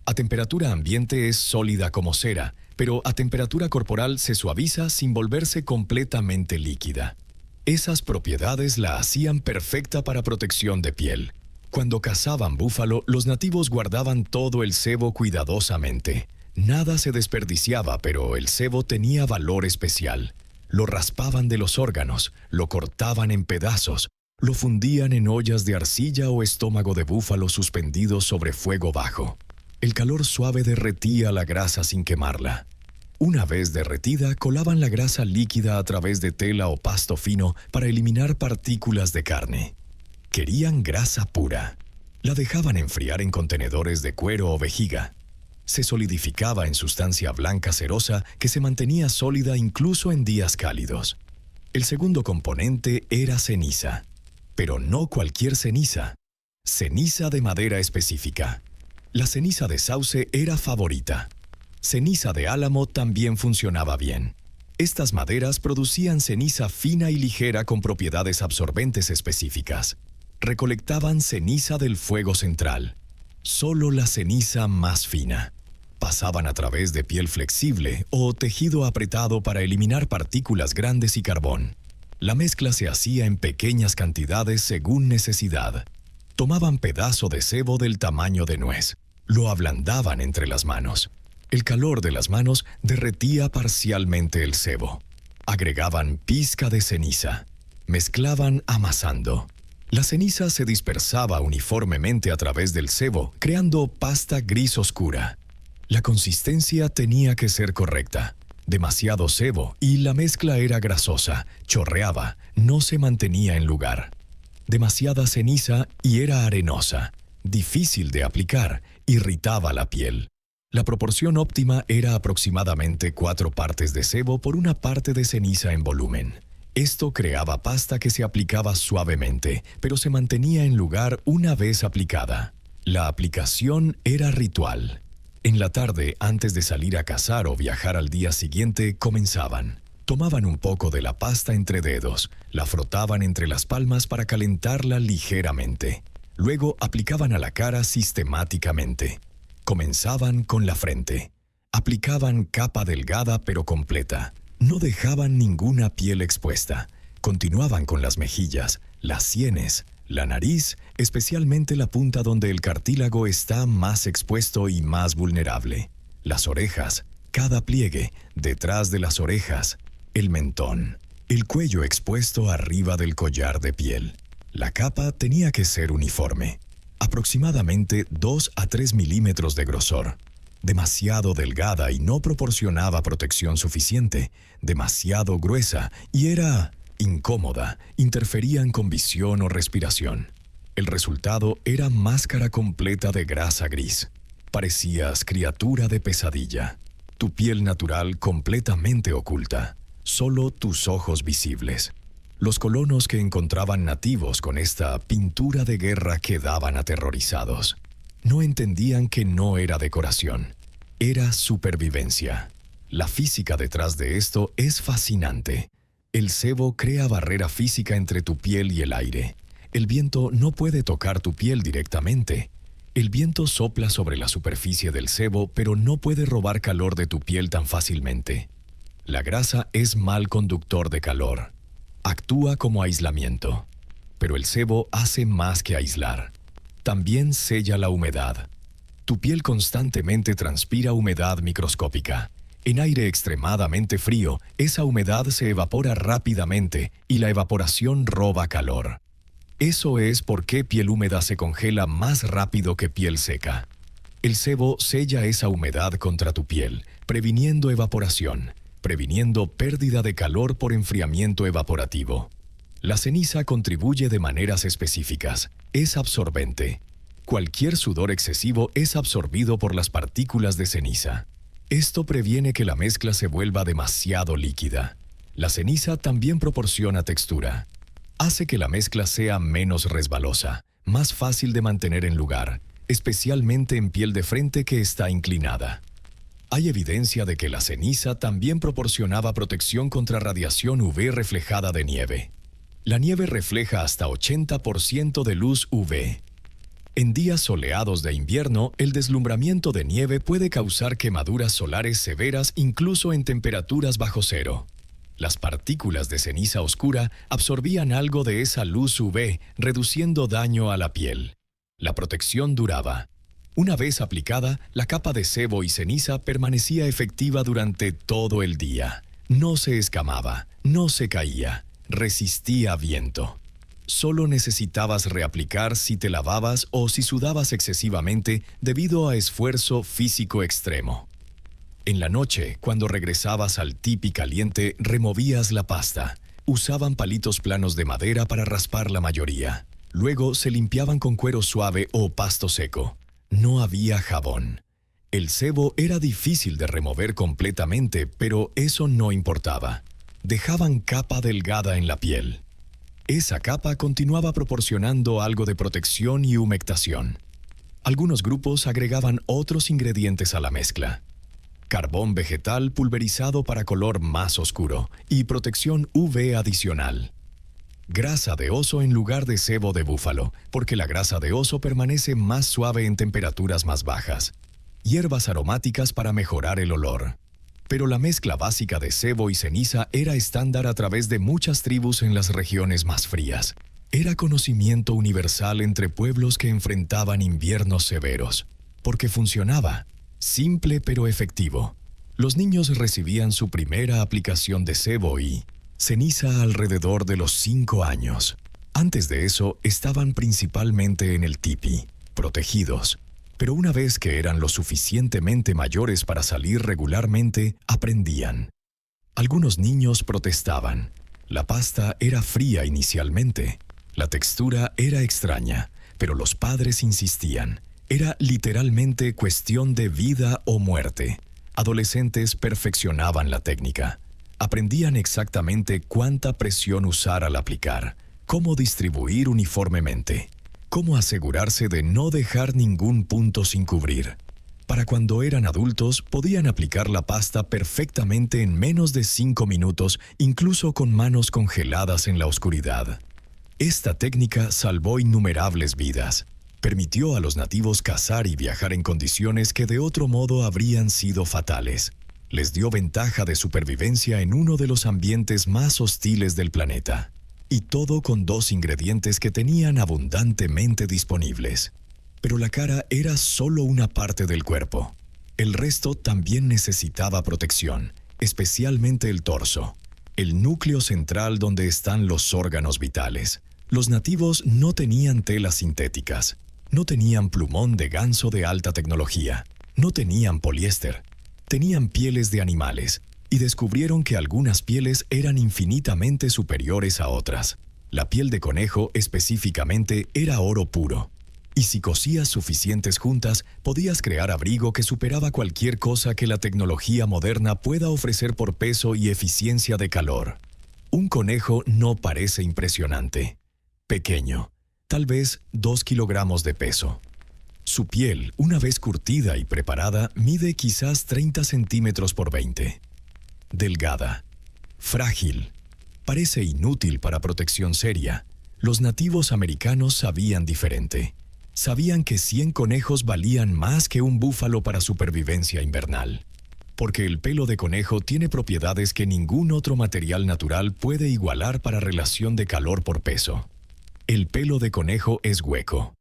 A temperatura ambiente es sólida como cera, pero a temperatura corporal se suaviza sin volverse completamente líquida. Esas propiedades la hacían perfecta para protección de piel. Cuando cazaban búfalo, los nativos guardaban todo el sebo cuidadosamente. Nada se desperdiciaba, pero el sebo tenía valor especial. Lo raspaban de los órganos, lo cortaban en pedazos, lo fundían en ollas de arcilla o estómago de búfalo suspendidos sobre fuego bajo. El calor suave derretía la grasa sin quemarla. Una vez derretida, colaban la grasa líquida a través de tela o pasto fino para eliminar partículas de carne. Querían grasa pura. La dejaban enfriar en contenedores de cuero o vejiga. Se solidificaba en sustancia blanca cerosa que se mantenía sólida incluso en días cálidos. El segundo componente era ceniza. Pero no cualquier ceniza. Ceniza de madera específica. La ceniza de sauce era favorita. Ceniza de álamo también funcionaba bien. Estas maderas producían ceniza fina y ligera con propiedades absorbentes específicas. Recolectaban ceniza del fuego central. Solo la ceniza más fina. Pasaban a través de piel flexible o tejido apretado para eliminar partículas grandes y carbón. La mezcla se hacía en pequeñas cantidades según necesidad. Tomaban pedazo de sebo del tamaño de nuez. Lo ablandaban entre las manos. El calor de las manos derretía parcialmente el sebo. Agregaban pizca de ceniza. Mezclaban amasando. La ceniza se dispersaba uniformemente a través del sebo, creando pasta gris oscura. La consistencia tenía que ser correcta. Demasiado sebo y la mezcla era grasosa, chorreaba, no se mantenía en lugar. Demasiada ceniza y era arenosa, difícil de aplicar, irritaba la piel. La proporción óptima era aproximadamente 4 partes de sebo por 1 parte de ceniza en volumen. Esto creaba pasta que se aplicaba suavemente, pero se mantenía en lugar una vez aplicada. La aplicación era ritual. En la tarde, antes de salir a cazar o viajar al día siguiente, comenzaban. Tomaban un poco de la pasta entre dedos, la frotaban entre las palmas para calentarla ligeramente. Luego aplicaban a la cara sistemáticamente. Comenzaban con la frente. Aplicaban capa delgada pero completa. No dejaban ninguna piel expuesta. Continuaban con las mejillas, las sienes, la nariz, especialmente la punta donde el cartílago está más expuesto y más vulnerable. Las orejas, cada pliegue, detrás de las orejas, el mentón, el cuello expuesto arriba del collar de piel. La capa tenía que ser uniforme. aproximadamente 2 a 3 milímetros de grosor. Demasiado delgada y no proporcionaba protección suficiente, demasiado gruesa y era incómoda, interferían con visión o respiración. El resultado era máscara completa de grasa gris. Parecías criatura de pesadilla. Tu piel natural completamente oculta, solo tus ojos visibles. Los colonos que encontraban nativos con esta pintura de guerra quedaban aterrorizados. No entendían que no era decoración, era supervivencia. La física detrás de esto es fascinante. El sebo crea barrera física entre tu piel y el aire. El viento no puede tocar tu piel directamente. El viento sopla sobre la superficie del sebo, pero no puede robar calor de tu piel tan fácilmente. La grasa es mal conductor de calor. Actúa como aislamiento. Pero el sebo hace más que aislar. También sella la humedad. Tu piel constantemente transpira humedad microscópica. En aire extremadamente frío, esa humedad se evapora rápidamente y la evaporación roba calor. Eso es por qué piel húmeda se congela más rápido que piel seca. El sebo sella esa humedad contra tu piel, previniendo evaporación, previniendo pérdida de calor por enfriamiento evaporativo. La ceniza contribuye de maneras específicas. Es absorbente. Cualquier sudor excesivo es absorbido por las partículas de ceniza. Esto previene que la mezcla se vuelva demasiado líquida. La ceniza también proporciona textura. Hace que la mezcla sea menos resbalosa, más fácil de mantener en lugar, especialmente en piel de frente que está inclinada. Hay evidencia de que la ceniza también proporcionaba protección contra radiación UV reflejada de nieve. La nieve refleja hasta 80% de luz UV. En días soleados de invierno, el deslumbramiento de nieve puede causar quemaduras solares severas incluso en temperaturas bajo cero. Las partículas de ceniza oscura absorbían algo de esa luz UV, reduciendo daño a la piel. La protección duraba. Una vez aplicada, la capa de sebo y ceniza permanecía efectiva durante todo el día. No se escamaba, no se caía, resistía viento. Solo necesitabas reaplicar si te lavabas o si sudabas excesivamente debido a esfuerzo físico extremo. En la noche, cuando regresabas al tipi caliente, removías la pasta. Usaban palitos planos de madera para raspar la mayoría. Luego se limpiaban con cuero suave o pasto seco. No había jabón. El sebo era difícil de remover completamente, pero eso no importaba. Dejaban capa delgada en la piel. Esa capa continuaba proporcionando algo de protección y humectación. Algunos grupos agregaban otros ingredientes a la mezcla. Carbón vegetal pulverizado para color más oscuro y protección UV adicional. Grasa de oso en lugar de sebo de búfalo, porque la grasa de oso permanece más suave en temperaturas más bajas. Hierbas aromáticas para mejorar el olor. Pero la mezcla básica de sebo y ceniza era estándar a través de muchas tribus en las regiones más frías. Era conocimiento universal entre pueblos que enfrentaban inviernos severos, porque funcionaba. Simple pero efectivo. Los niños recibían su primera aplicación de sebo y ceniza alrededor de los 5 años. Antes de eso, estaban principalmente en el tipi, protegidos. Pero una vez que eran lo suficientemente mayores para salir regularmente, aprendían. Algunos niños protestaban. La pasta era fría inicialmente. La textura era extraña, pero los padres insistían. Era literalmente cuestión de vida o muerte. Adolescentes perfeccionaban la técnica. Aprendían exactamente cuánta presión usar al aplicar, cómo distribuir uniformemente, cómo asegurarse de no dejar ningún punto sin cubrir. Para cuando eran adultos, podían aplicar la pasta perfectamente en menos de 5 minutos, incluso con manos congeladas en la oscuridad. Esta técnica salvó innumerables vidas. Permitió a los nativos cazar y viajar en condiciones que de otro modo habrían sido fatales. Les dio ventaja de supervivencia en uno de los ambientes más hostiles del planeta. Y todo con 2 ingredientes que tenían abundantemente disponibles. Pero la cara era solo una parte del cuerpo. El resto también necesitaba protección, especialmente el torso, el núcleo central donde están los órganos vitales. Los nativos no tenían telas sintéticas. No tenían plumón de ganso de alta tecnología. No tenían poliéster. Tenían pieles de animales y descubrieron que algunas pieles eran infinitamente superiores a otras. La piel de conejo específicamente era oro puro. Y si cosías suficientes juntas, podías crear abrigo que superaba cualquier cosa que la tecnología moderna pueda ofrecer por peso y eficiencia de calor. Un conejo no parece impresionante. Pequeño, tal vez 2 kilogramos de peso. Su piel, una vez curtida y preparada, mide quizás 30 centímetros por 20. Delgada, frágil, parece inútil para protección seria. Los nativos americanos sabían diferente. Sabían que 100 conejos valían más que un búfalo para supervivencia invernal. Porque el pelo de conejo tiene propiedades que ningún otro material natural puede igualar para relación de calor por peso. El pelo de conejo es hueco.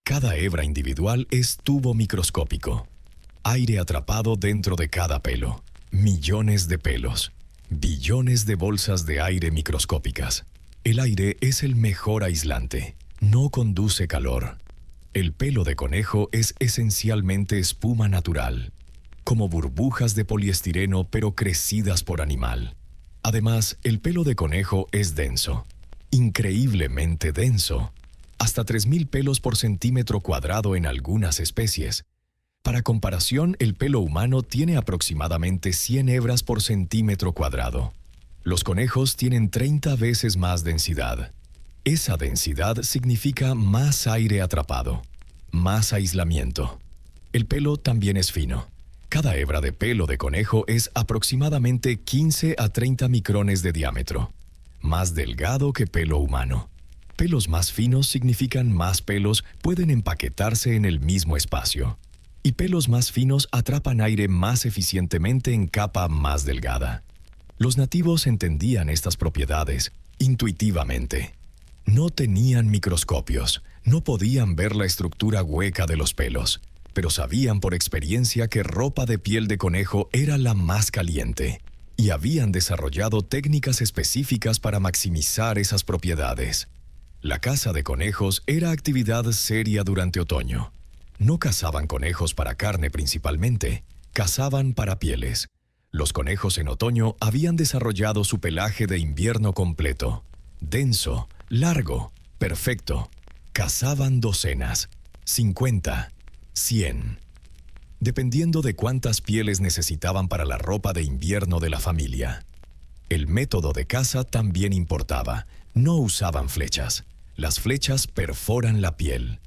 Cada hebra individual es tubo microscópico. Aire atrapado dentro de cada pelo. Millones de pelos. Billones de bolsas de aire microscópicas. El aire es el mejor aislante. No conduce calor. El pelo de conejo es esencialmente espuma natural, como burbujas de poliestireno pero crecidas por animal. Además, el pelo de conejo es denso, increíblemente denso, hasta 3.000 pelos por centímetro cuadrado en algunas especies. Para comparación, el pelo humano tiene aproximadamente 100 hebras por centímetro cuadrado. Los conejos tienen 30 veces más densidad. Esa densidad significa más aire atrapado, más aislamiento. El pelo también es fino. Cada hebra de pelo de conejo es aproximadamente 15 a 30 micrones de diámetro, más delgado que pelo humano. Pelos más finos significan más pelos pueden empaquetarse en el mismo espacio. Y pelos más finos atrapan aire más eficientemente en capa más delgada. Los nativos entendían estas propiedades intuitivamente. No tenían microscopios, no podían ver la estructura hueca de los pelos, pero sabían por experiencia que ropa de piel de conejo era la más caliente, y habían desarrollado técnicas específicas para maximizar esas propiedades. La caza de conejos era actividad seria durante otoño. No cazaban conejos para carne principalmente, cazaban para pieles. Los conejos en otoño habían desarrollado su pelaje de invierno completo, denso, largo, perfecto. Cazaban docenas, 50, 100. Dependiendo de cuántas pieles necesitaban para la ropa de invierno de la familia. El método de caza también importaba. No usaban flechas. Las flechas perforan la piel.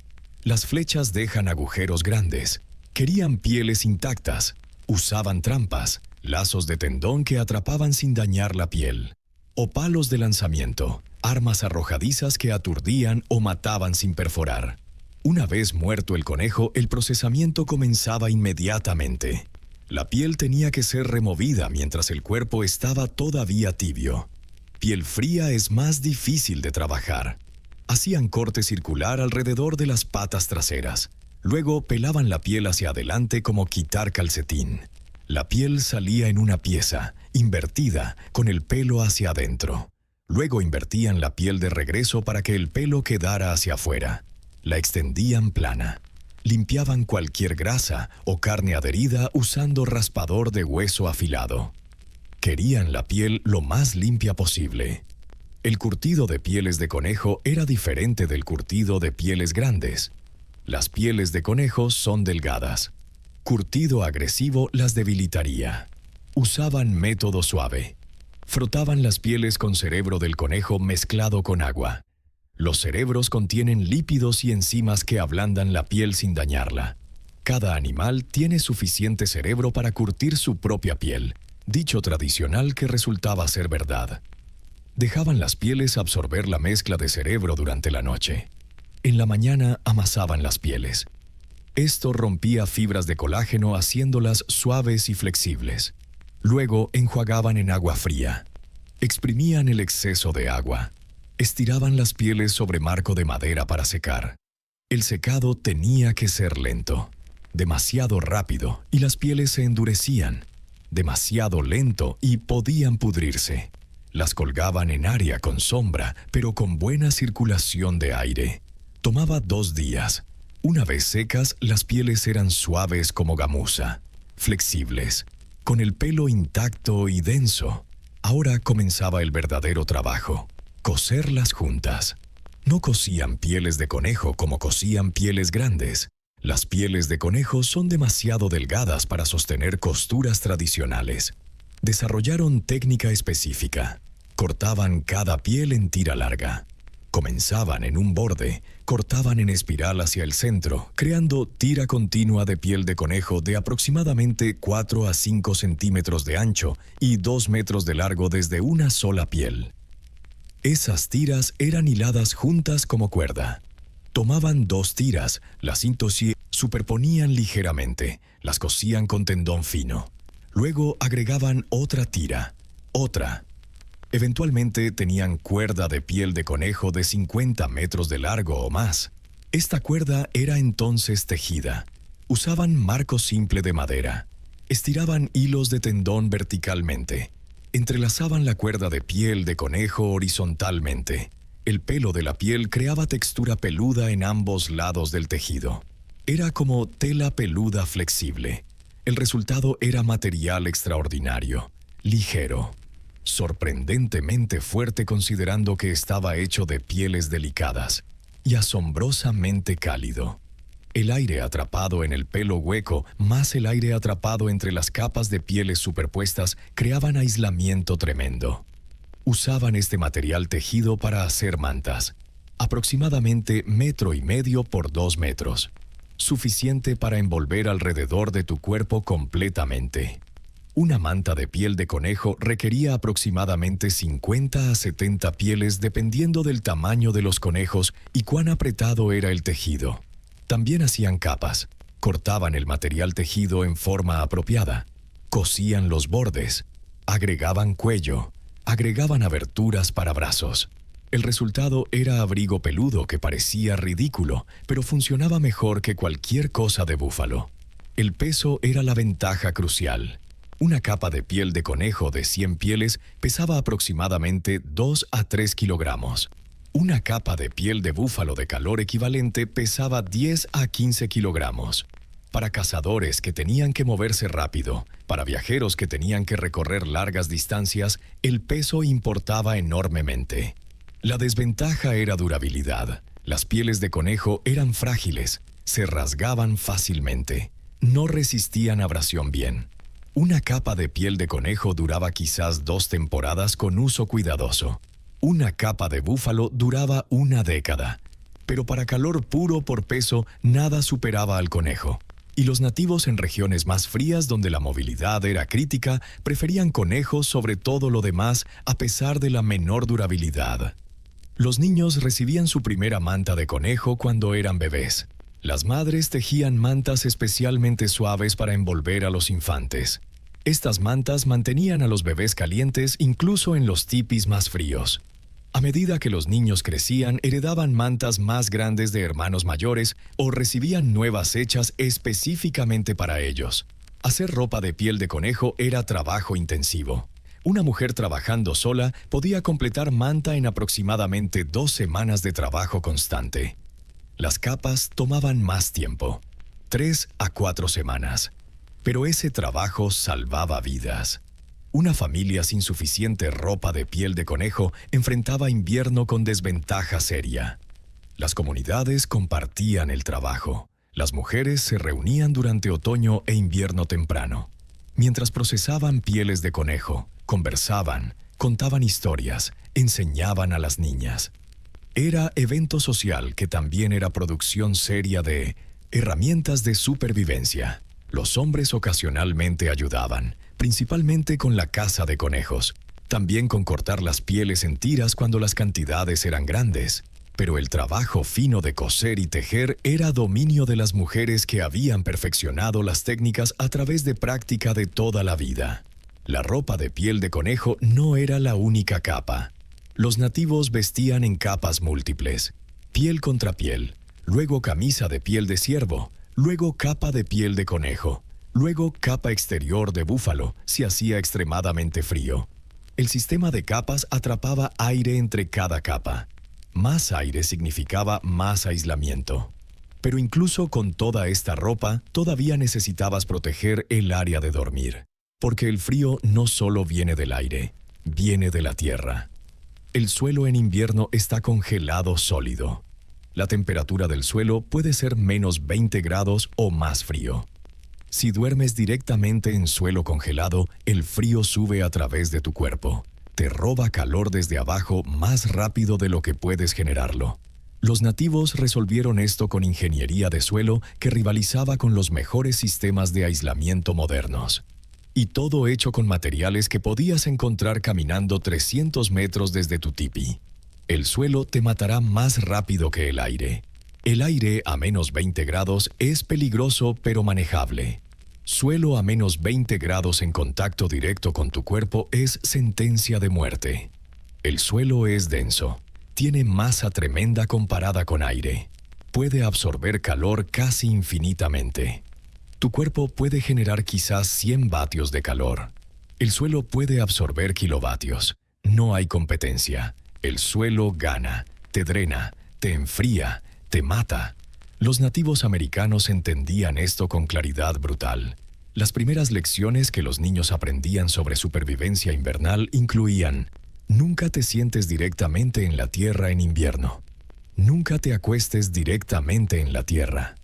Las flechas dejan agujeros grandes. Querían pieles intactas. Usaban trampas, lazos de tendón que atrapaban sin dañar la piel. O palos de lanzamiento, armas arrojadizas que aturdían o mataban sin perforar. Una vez muerto el conejo, el procesamiento comenzaba inmediatamente. La piel tenía que ser removida mientras el cuerpo estaba todavía tibio. Piel fría es más difícil de trabajar. Hacían corte circular alrededor de las patas traseras. Luego pelaban la piel hacia adelante como quitar calcetín. La piel salía en una pieza, invertida, con el pelo hacia adentro. Luego invertían la piel de regreso para que el pelo quedara hacia afuera. La extendían plana. Limpiaban cualquier grasa o carne adherida usando raspador de hueso afilado. Querían la piel lo más limpia posible. El curtido de pieles de conejo era diferente del curtido de pieles grandes. Las pieles de conejo son delgadas. Curtido agresivo las debilitaría. Usaban método suave. Frotaban las pieles con cerebro del conejo mezclado con agua. Los cerebros contienen lípidos y enzimas que ablandan la piel sin dañarla. Cada animal tiene suficiente cerebro para curtir su propia piel, dicho tradicional que resultaba ser verdad. Dejaban las pieles absorber la mezcla de cerebro durante la noche. En la mañana amasaban las pieles. Esto rompía fibras de colágeno haciéndolas suaves y flexibles. Luego enjuagaban en agua fría. Exprimían el exceso de agua. Estiraban las pieles sobre marco de madera para secar. El secado tenía que ser lento, demasiado rápido, y las pieles se endurecían. Demasiado lento y podían pudrirse. Las colgaban en área con sombra, pero con buena circulación de aire. Tomaba 2 días. Una vez secas, las pieles eran suaves como gamuza, flexibles, con el pelo intacto y denso. Ahora comenzaba el verdadero trabajo: coserlas juntas. No cosían pieles de conejo como cosían pieles grandes. Las pieles de conejo son demasiado delgadas para sostener costuras tradicionales. Desarrollaron técnica específica. Cortaban cada piel en tira larga. Comenzaban en un borde, cortaban en espiral hacia el centro, creando tira continua de piel de conejo de aproximadamente 4 a 5 centímetros de ancho y 2 metros de largo desde una sola piel. Esas tiras eran hiladas juntas como cuerda. Tomaban 2 tiras, las superponían ligeramente, las cosían con tendón fino. Luego agregaban otra tira, otra. Eventualmente tenían cuerda de piel de conejo de 50 metros de largo o más. Esta cuerda era entonces tejida. Usaban marco simple de madera. Estiraban hilos de tendón verticalmente. Entrelazaban la cuerda de piel de conejo horizontalmente. El pelo de la piel creaba textura peluda en ambos lados del tejido. Era como tela peluda flexible. El resultado era material extraordinario, ligero, sorprendentemente fuerte considerando que estaba hecho de pieles delicadas, y asombrosamente cálido. El aire atrapado en el pelo hueco, más el aire atrapado entre las capas de pieles superpuestas, creaban aislamiento tremendo. Usaban este material tejido para hacer mantas, aproximadamente 1,5 metros por 2 metros, suficiente para envolver alrededor de tu cuerpo completamente. Una manta de piel de conejo requería aproximadamente 50 a 70 pieles dependiendo del tamaño de los conejos y cuán apretado era el tejido. También hacían capas, cortaban el material tejido en forma apropiada, cosían los bordes, agregaban cuello, agregaban aberturas para brazos. El resultado era abrigo peludo que parecía ridículo, pero funcionaba mejor que cualquier cosa de búfalo. El peso era la ventaja crucial. Una capa de piel de conejo de 100 pieles pesaba aproximadamente 2 a 3 kilogramos. Una capa de piel de búfalo de calor equivalente pesaba 10 a 15 kilogramos. Para cazadores que tenían que moverse rápido, para viajeros que tenían que recorrer largas distancias, el peso importaba enormemente. La desventaja era durabilidad. Las pieles de conejo eran frágiles, se rasgaban fácilmente, no resistían abrasión bien. Una capa de piel de conejo duraba quizás 2 temporadas con uso cuidadoso. Una capa de búfalo duraba una década. Pero para calor puro por peso, nada superaba al conejo. Y los nativos en regiones más frías donde la movilidad era crítica, preferían conejos sobre todo lo demás a pesar de la menor durabilidad. Los niños recibían su primera manta de conejo cuando eran bebés. Las madres tejían mantas especialmente suaves para envolver a los infantes. Estas mantas mantenían a los bebés calientes incluso en los tipis más fríos. A medida que los niños crecían, heredaban mantas más grandes de hermanos mayores o recibían nuevas hechas específicamente para ellos. Hacer ropa de piel de conejo era trabajo intensivo. Una mujer trabajando sola podía completar manta en aproximadamente 2 semanas de trabajo constante. Las capas tomaban más tiempo, 3 a 4 semanas. Pero ese trabajo salvaba vidas. Una familia sin suficiente ropa de piel de conejo enfrentaba invierno con desventaja seria. Las comunidades compartían el trabajo. Las mujeres se reunían durante otoño e invierno temprano. Mientras procesaban pieles de conejo, conversaban, contaban historias, enseñaban a las niñas. Era evento social que también era producción seria de herramientas de supervivencia. Los hombres ocasionalmente ayudaban, principalmente con la caza de conejos, también con cortar las pieles en tiras cuando las cantidades eran grandes. Pero el trabajo fino de coser y tejer era dominio de las mujeres que habían perfeccionado las técnicas a través de práctica de toda la vida. La ropa de piel de conejo no era la única capa. Los nativos vestían en capas múltiples, piel contra piel, luego camisa de piel de ciervo, luego capa de piel de conejo, luego capa exterior de búfalo si hacía extremadamente frío. El sistema de capas atrapaba aire entre cada capa. Más aire significaba más aislamiento. Pero incluso con toda esta ropa, todavía necesitabas proteger el área de dormir, porque el frío no solo viene del aire, viene de la tierra. El suelo en invierno está congelado sólido. La temperatura del suelo puede ser menos 20 grados o más frío. Si duermes directamente en suelo congelado, el frío sube a través de tu cuerpo. Te roba calor desde abajo más rápido de lo que puedes generarlo. Los nativos resolvieron esto con ingeniería de suelo que rivalizaba con los mejores sistemas de aislamiento modernos. Y todo hecho con materiales que podías encontrar caminando 300 metros desde tu tipi. El suelo te matará más rápido que el aire. El aire a menos 20 grados es peligroso pero manejable. Suelo a menos 20 grados en contacto directo con tu cuerpo es sentencia de muerte. El suelo es denso. Tiene masa tremenda comparada con aire. Puede absorber calor casi infinitamente. Tu cuerpo puede generar quizás 100 vatios de calor. El suelo puede absorber kilovatios. No hay competencia. El suelo gana, te drena, te enfría, te mata. Los nativos americanos entendían esto con claridad brutal. Las primeras lecciones que los niños aprendían sobre supervivencia invernal incluían: nunca te sientes directamente en la tierra en invierno. Nunca te acuestes directamente en la tierra.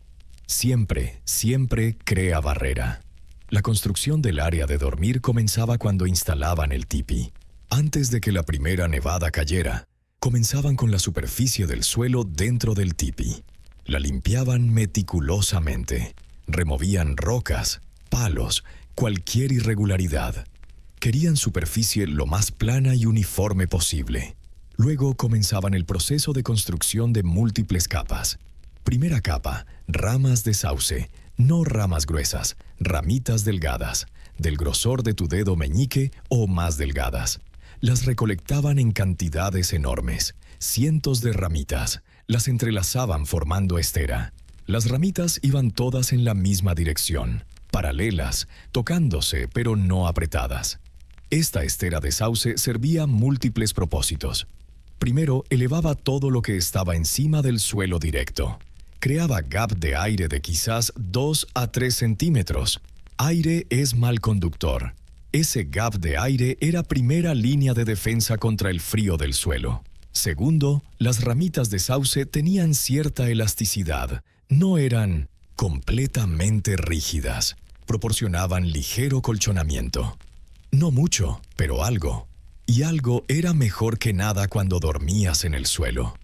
Siempre, siempre crea barrera. La construcción del área de dormir comenzaba cuando instalaban el tipi. Antes de que la primera nevada cayera, comenzaban con la superficie del suelo dentro del tipi. La limpiaban meticulosamente. Removían rocas, palos, cualquier irregularidad. Querían superficie lo más plana y uniforme posible. Luego comenzaban el proceso de construcción de múltiples capas. Primera capa, ramas de sauce, no ramas gruesas, ramitas delgadas, del grosor de tu dedo meñique o más delgadas. Las recolectaban en cantidades enormes, cientos de ramitas, las entrelazaban formando estera. Las ramitas iban todas en la misma dirección, paralelas, tocándose pero no apretadas. Esta estera de sauce servía a múltiples propósitos. Primero, elevaba todo lo que estaba encima del suelo directo. Creaba gap de aire de quizás 2 a 3 centímetros. Aire es mal conductor. Ese gap de aire era primera línea de defensa contra el frío del suelo. Segundo, las ramitas de sauce tenían cierta elasticidad. No eran completamente rígidas. Proporcionaban ligero colchonamiento. No mucho, pero algo. Y algo era mejor que nada cuando dormías en el suelo.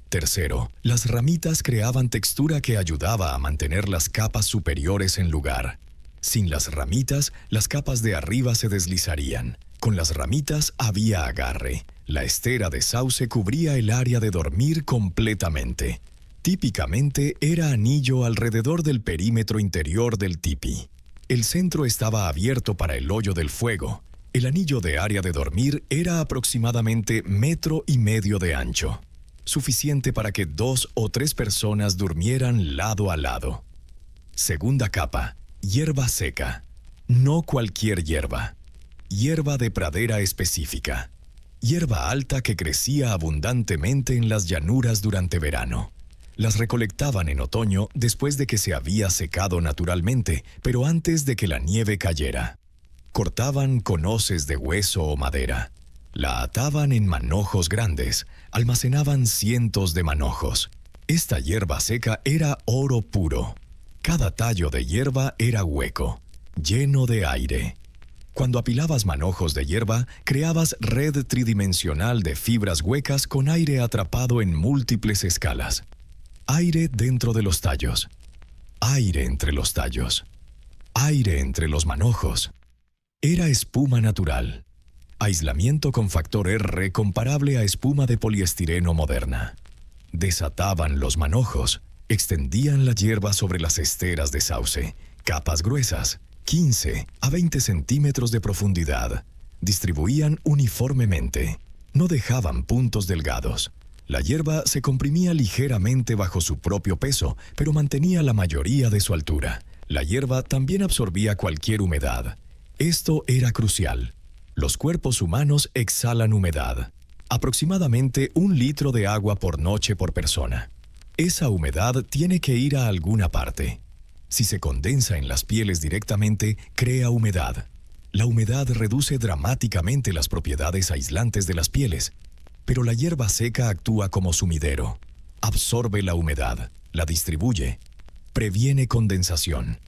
Tercero, las ramitas creaban textura que ayudaba a mantener las capas superiores en lugar. Sin las ramitas, las capas de arriba se deslizarían. Con las ramitas había agarre. La estera de sauce cubría el área de dormir completamente. Típicamente era anillo alrededor del perímetro interior del tipi. El centro estaba abierto para el hoyo del fuego. El anillo de área de dormir era aproximadamente 1,5 metros de ancho. Suficiente para que 2 o 3 personas durmieran lado a lado. Segunda capa, hierba seca. No cualquier hierba. Hierba de pradera específica. Hierba alta que crecía abundantemente en las llanuras durante verano. Las recolectaban en otoño después de que se había secado naturalmente, pero antes de que la nieve cayera. Cortaban con hoces de hueso o madera. La ataban en manojos grandes. Almacenaban cientos de manojos. Esta hierba seca era oro puro. Cada tallo de hierba era hueco, lleno de aire. Cuando apilabas manojos de hierba, creabas red tridimensional de fibras huecas con aire atrapado en múltiples escalas. Aire dentro de los tallos. Aire entre los tallos. Aire entre los manojos. Era espuma natural. Aislamiento con factor R comparable a espuma de poliestireno moderna. Desataban los manojos, extendían la hierba sobre las esteras de sauce, capas gruesas, 15 a 20 centímetros de profundidad. Distribuían uniformemente. No dejaban puntos delgados. La hierba se comprimía ligeramente bajo su propio peso, pero mantenía la mayoría de su altura. La hierba también absorbía cualquier humedad. Esto era crucial. Los cuerpos humanos exhalan humedad. Aproximadamente 1 litro de agua por noche por persona. Esa humedad tiene que ir a alguna parte. Si se condensa en las pieles directamente, crea humedad. La humedad reduce dramáticamente las propiedades aislantes de las pieles, pero la hierba seca actúa como sumidero. Absorbe la humedad, la distribuye, previene condensación.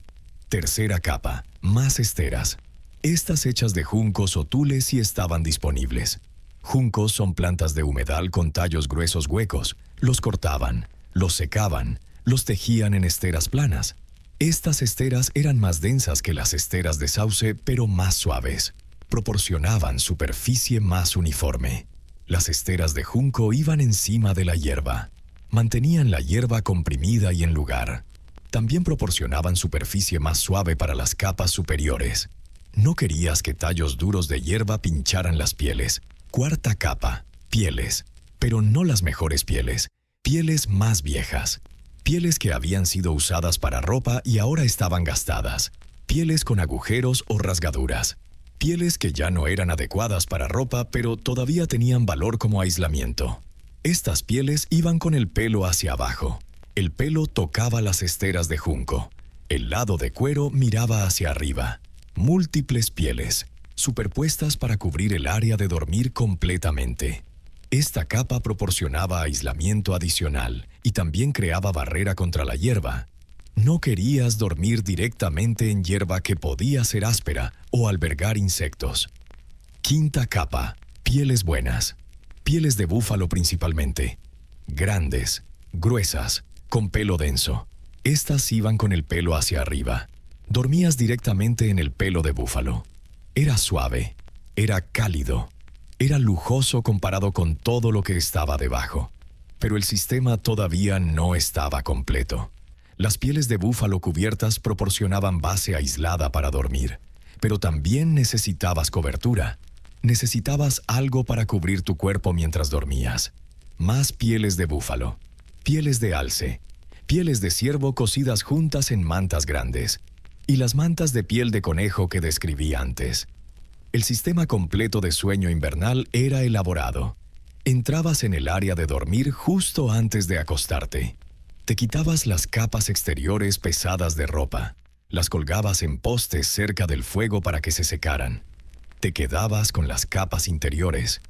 Tercera capa, más esteras. Estas hechas de juncos o tules sí estaban disponibles. Juncos son plantas de humedal con tallos gruesos huecos. Los cortaban, los secaban, los tejían en esteras planas. Estas esteras eran más densas que las esteras de sauce, pero más suaves. Proporcionaban superficie más uniforme. Las esteras de junco iban encima de la hierba. Mantenían la hierba comprimida y en lugar. También proporcionaban superficie más suave para las capas superiores. No querías que tallos duros de hierba pincharan las pieles. Cuarta capa, pieles. Pero no las mejores pieles. Pieles más viejas. Pieles que habían sido usadas para ropa y ahora estaban gastadas. Pieles con agujeros o rasgaduras. Pieles que ya no eran adecuadas para ropa, pero todavía tenían valor como aislamiento. Estas pieles iban con el pelo hacia abajo. El pelo tocaba las esteras de junco. El lado de cuero miraba hacia arriba. Múltiples pieles, superpuestas para cubrir el área de dormir completamente. Esta capa proporcionaba aislamiento adicional y también creaba barrera contra la hierba. No querías dormir directamente en hierba que podía ser áspera o albergar insectos. Quinta capa, pieles buenas. Pieles de búfalo principalmente. Grandes, gruesas, con pelo denso. Estas iban con el pelo hacia arriba. Dormías directamente en el pelo de búfalo. Era suave, era cálido. Era lujoso comparado con todo lo que estaba debajo. Pero el sistema todavía no estaba completo. Las pieles de búfalo cubiertas proporcionaban base aislada para dormir. Pero también necesitabas cobertura. Necesitabas algo para cubrir tu cuerpo mientras dormías. Más pieles de búfalo. Pieles de alce. Pieles de ciervo cosidas juntas en mantas grandes. Y las mantas de piel de conejo que describí antes. El sistema completo de sueño invernal era elaborado. Entrabas en el área de dormir justo antes de acostarte. Te quitabas las capas exteriores pesadas de ropa. Las colgabas en postes cerca del fuego para que se secaran. Te quedabas con las capas interiores,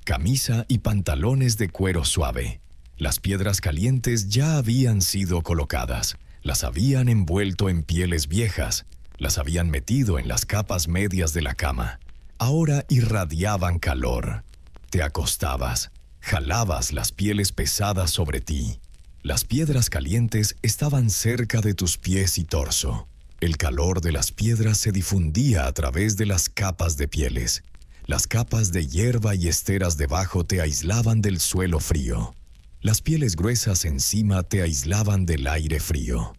camisa y pantalones de cuero suave. Las piedras calientes ya habían sido colocadas. Las habían envuelto en pieles viejas. Las habían metido en las capas medias de la cama. Ahora irradiaban calor. Te acostabas, jalabas las pieles pesadas sobre ti. Las piedras calientes estaban cerca de tus pies y torso. El calor de las piedras se difundía a través de las capas de pieles. Las capas de hierba y esteras debajo te aislaban del suelo frío. Las pieles gruesas encima te aislaban del aire frío.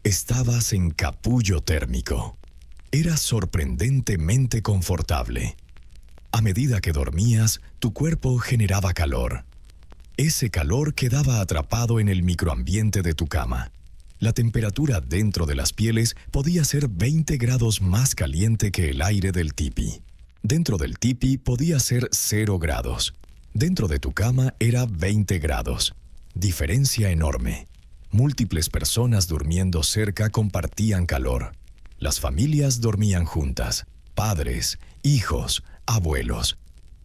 Estabas en capullo térmico. Era sorprendentemente confortable. A medida que dormías, tu cuerpo generaba calor. Ese calor quedaba atrapado en el microambiente de tu cama. La temperatura dentro de las pieles podía ser 20 grados más caliente que el aire del tipi. Dentro del tipi podía ser 0 grados. Dentro de tu cama era 20 grados. Diferencia enorme. Múltiples personas durmiendo cerca compartían calor. Las familias dormían juntas. Padres, hijos, abuelos.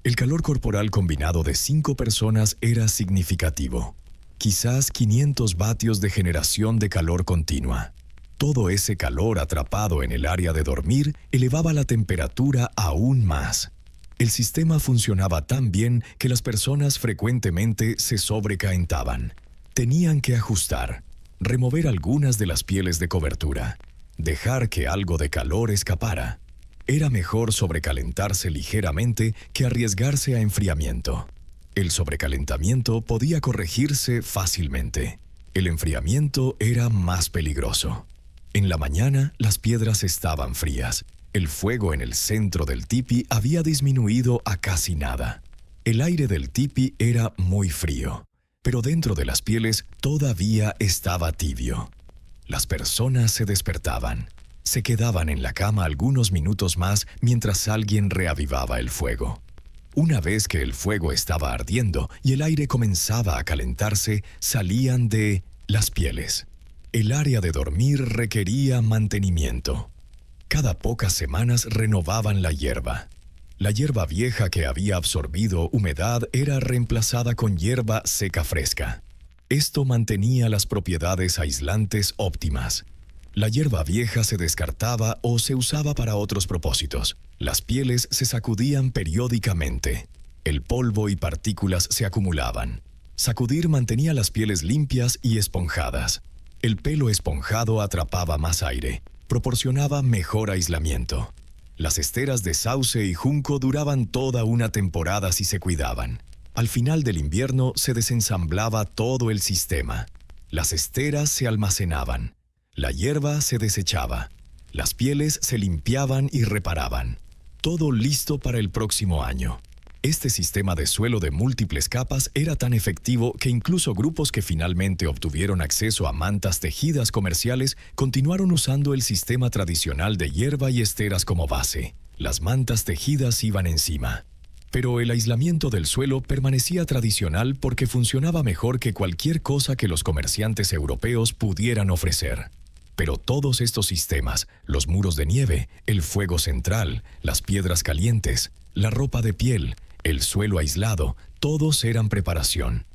El calor corporal combinado de 5 personas era significativo. Quizás 500 vatios de generación de calor continua. Todo ese calor atrapado en el área de dormir elevaba la temperatura aún más. El sistema funcionaba tan bien que las personas frecuentemente se sobrecalentaban. Tenían que ajustar, remover algunas de las pieles de cobertura, dejar que algo de calor escapara. Era mejor sobrecalentarse ligeramente que arriesgarse a enfriamiento. El sobrecalentamiento podía corregirse fácilmente. El enfriamiento era más peligroso. En la mañana, las piedras estaban frías. El fuego en el centro del tipi había disminuido a casi nada. El aire del tipi era muy frío, pero dentro de las pieles todavía estaba tibio. Las personas se despertaban. Se quedaban en la cama algunos minutos más mientras alguien reavivaba el fuego. Una vez que el fuego estaba ardiendo y el aire comenzaba a calentarse, salían de Las pieles. El área de dormir requería mantenimiento. Cada pocas semanas renovaban la hierba. La hierba vieja que había absorbido humedad era reemplazada con hierba seca fresca. Esto mantenía las propiedades aislantes óptimas. La hierba vieja se descartaba o se usaba para otros propósitos. Las pieles se sacudían periódicamente. El polvo y partículas se acumulaban. Sacudir mantenía las pieles limpias y esponjadas. El pelo esponjado atrapaba más aire, proporcionaba mejor aislamiento. Las esteras de sauce y junco duraban toda una temporada si se cuidaban. Al final del invierno se desensamblaba todo el sistema. Las esteras se almacenaban. La hierba se desechaba. Las pieles se limpiaban y reparaban. Todo listo para el próximo año. Este sistema de suelo de múltiples capas era tan efectivo que incluso grupos que finalmente obtuvieron acceso a mantas tejidas comerciales continuaron usando el sistema tradicional de hierba y esteras como base. Las mantas tejidas iban encima. Pero el aislamiento del suelo permanecía tradicional porque funcionaba mejor que cualquier cosa que los comerciantes europeos pudieran ofrecer. Pero todos estos sistemas, los muros de nieve, el fuego central, las piedras calientes, la ropa de piel, el suelo aislado, todos eran preparación.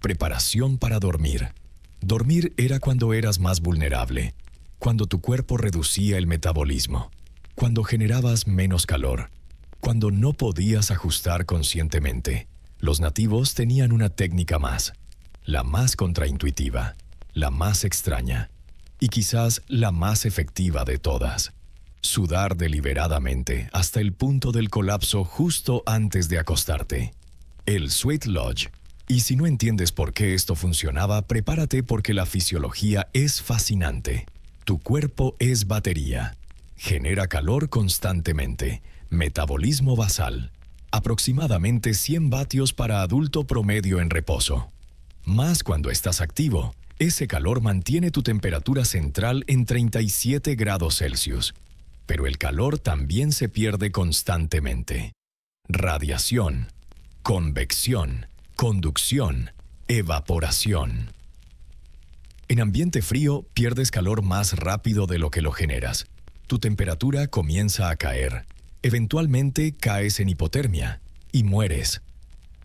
Preparación para dormir. Dormir era cuando eras más vulnerable, cuando tu cuerpo reducía el metabolismo, cuando generabas menos calor, cuando no podías ajustar conscientemente. Los nativos tenían una técnica más, la más contraintuitiva, la más extraña, y quizás la más efectiva de todas. Sudar deliberadamente hasta el punto del colapso justo antes de acostarte. El Sweat Lodge. Y si no entiendes por qué esto funcionaba, prepárate porque la fisiología es fascinante. Tu cuerpo es batería. Genera calor constantemente. Metabolismo basal. Aproximadamente 100 vatios para adulto promedio en reposo. Más cuando estás activo. Ese calor mantiene tu temperatura central en 37 grados Celsius. Pero el calor también se pierde constantemente. Radiación, convección, conducción, evaporación. En ambiente frío, pierdes calor más rápido de lo que lo generas. Tu temperatura comienza a caer. Eventualmente caes en hipotermia y mueres.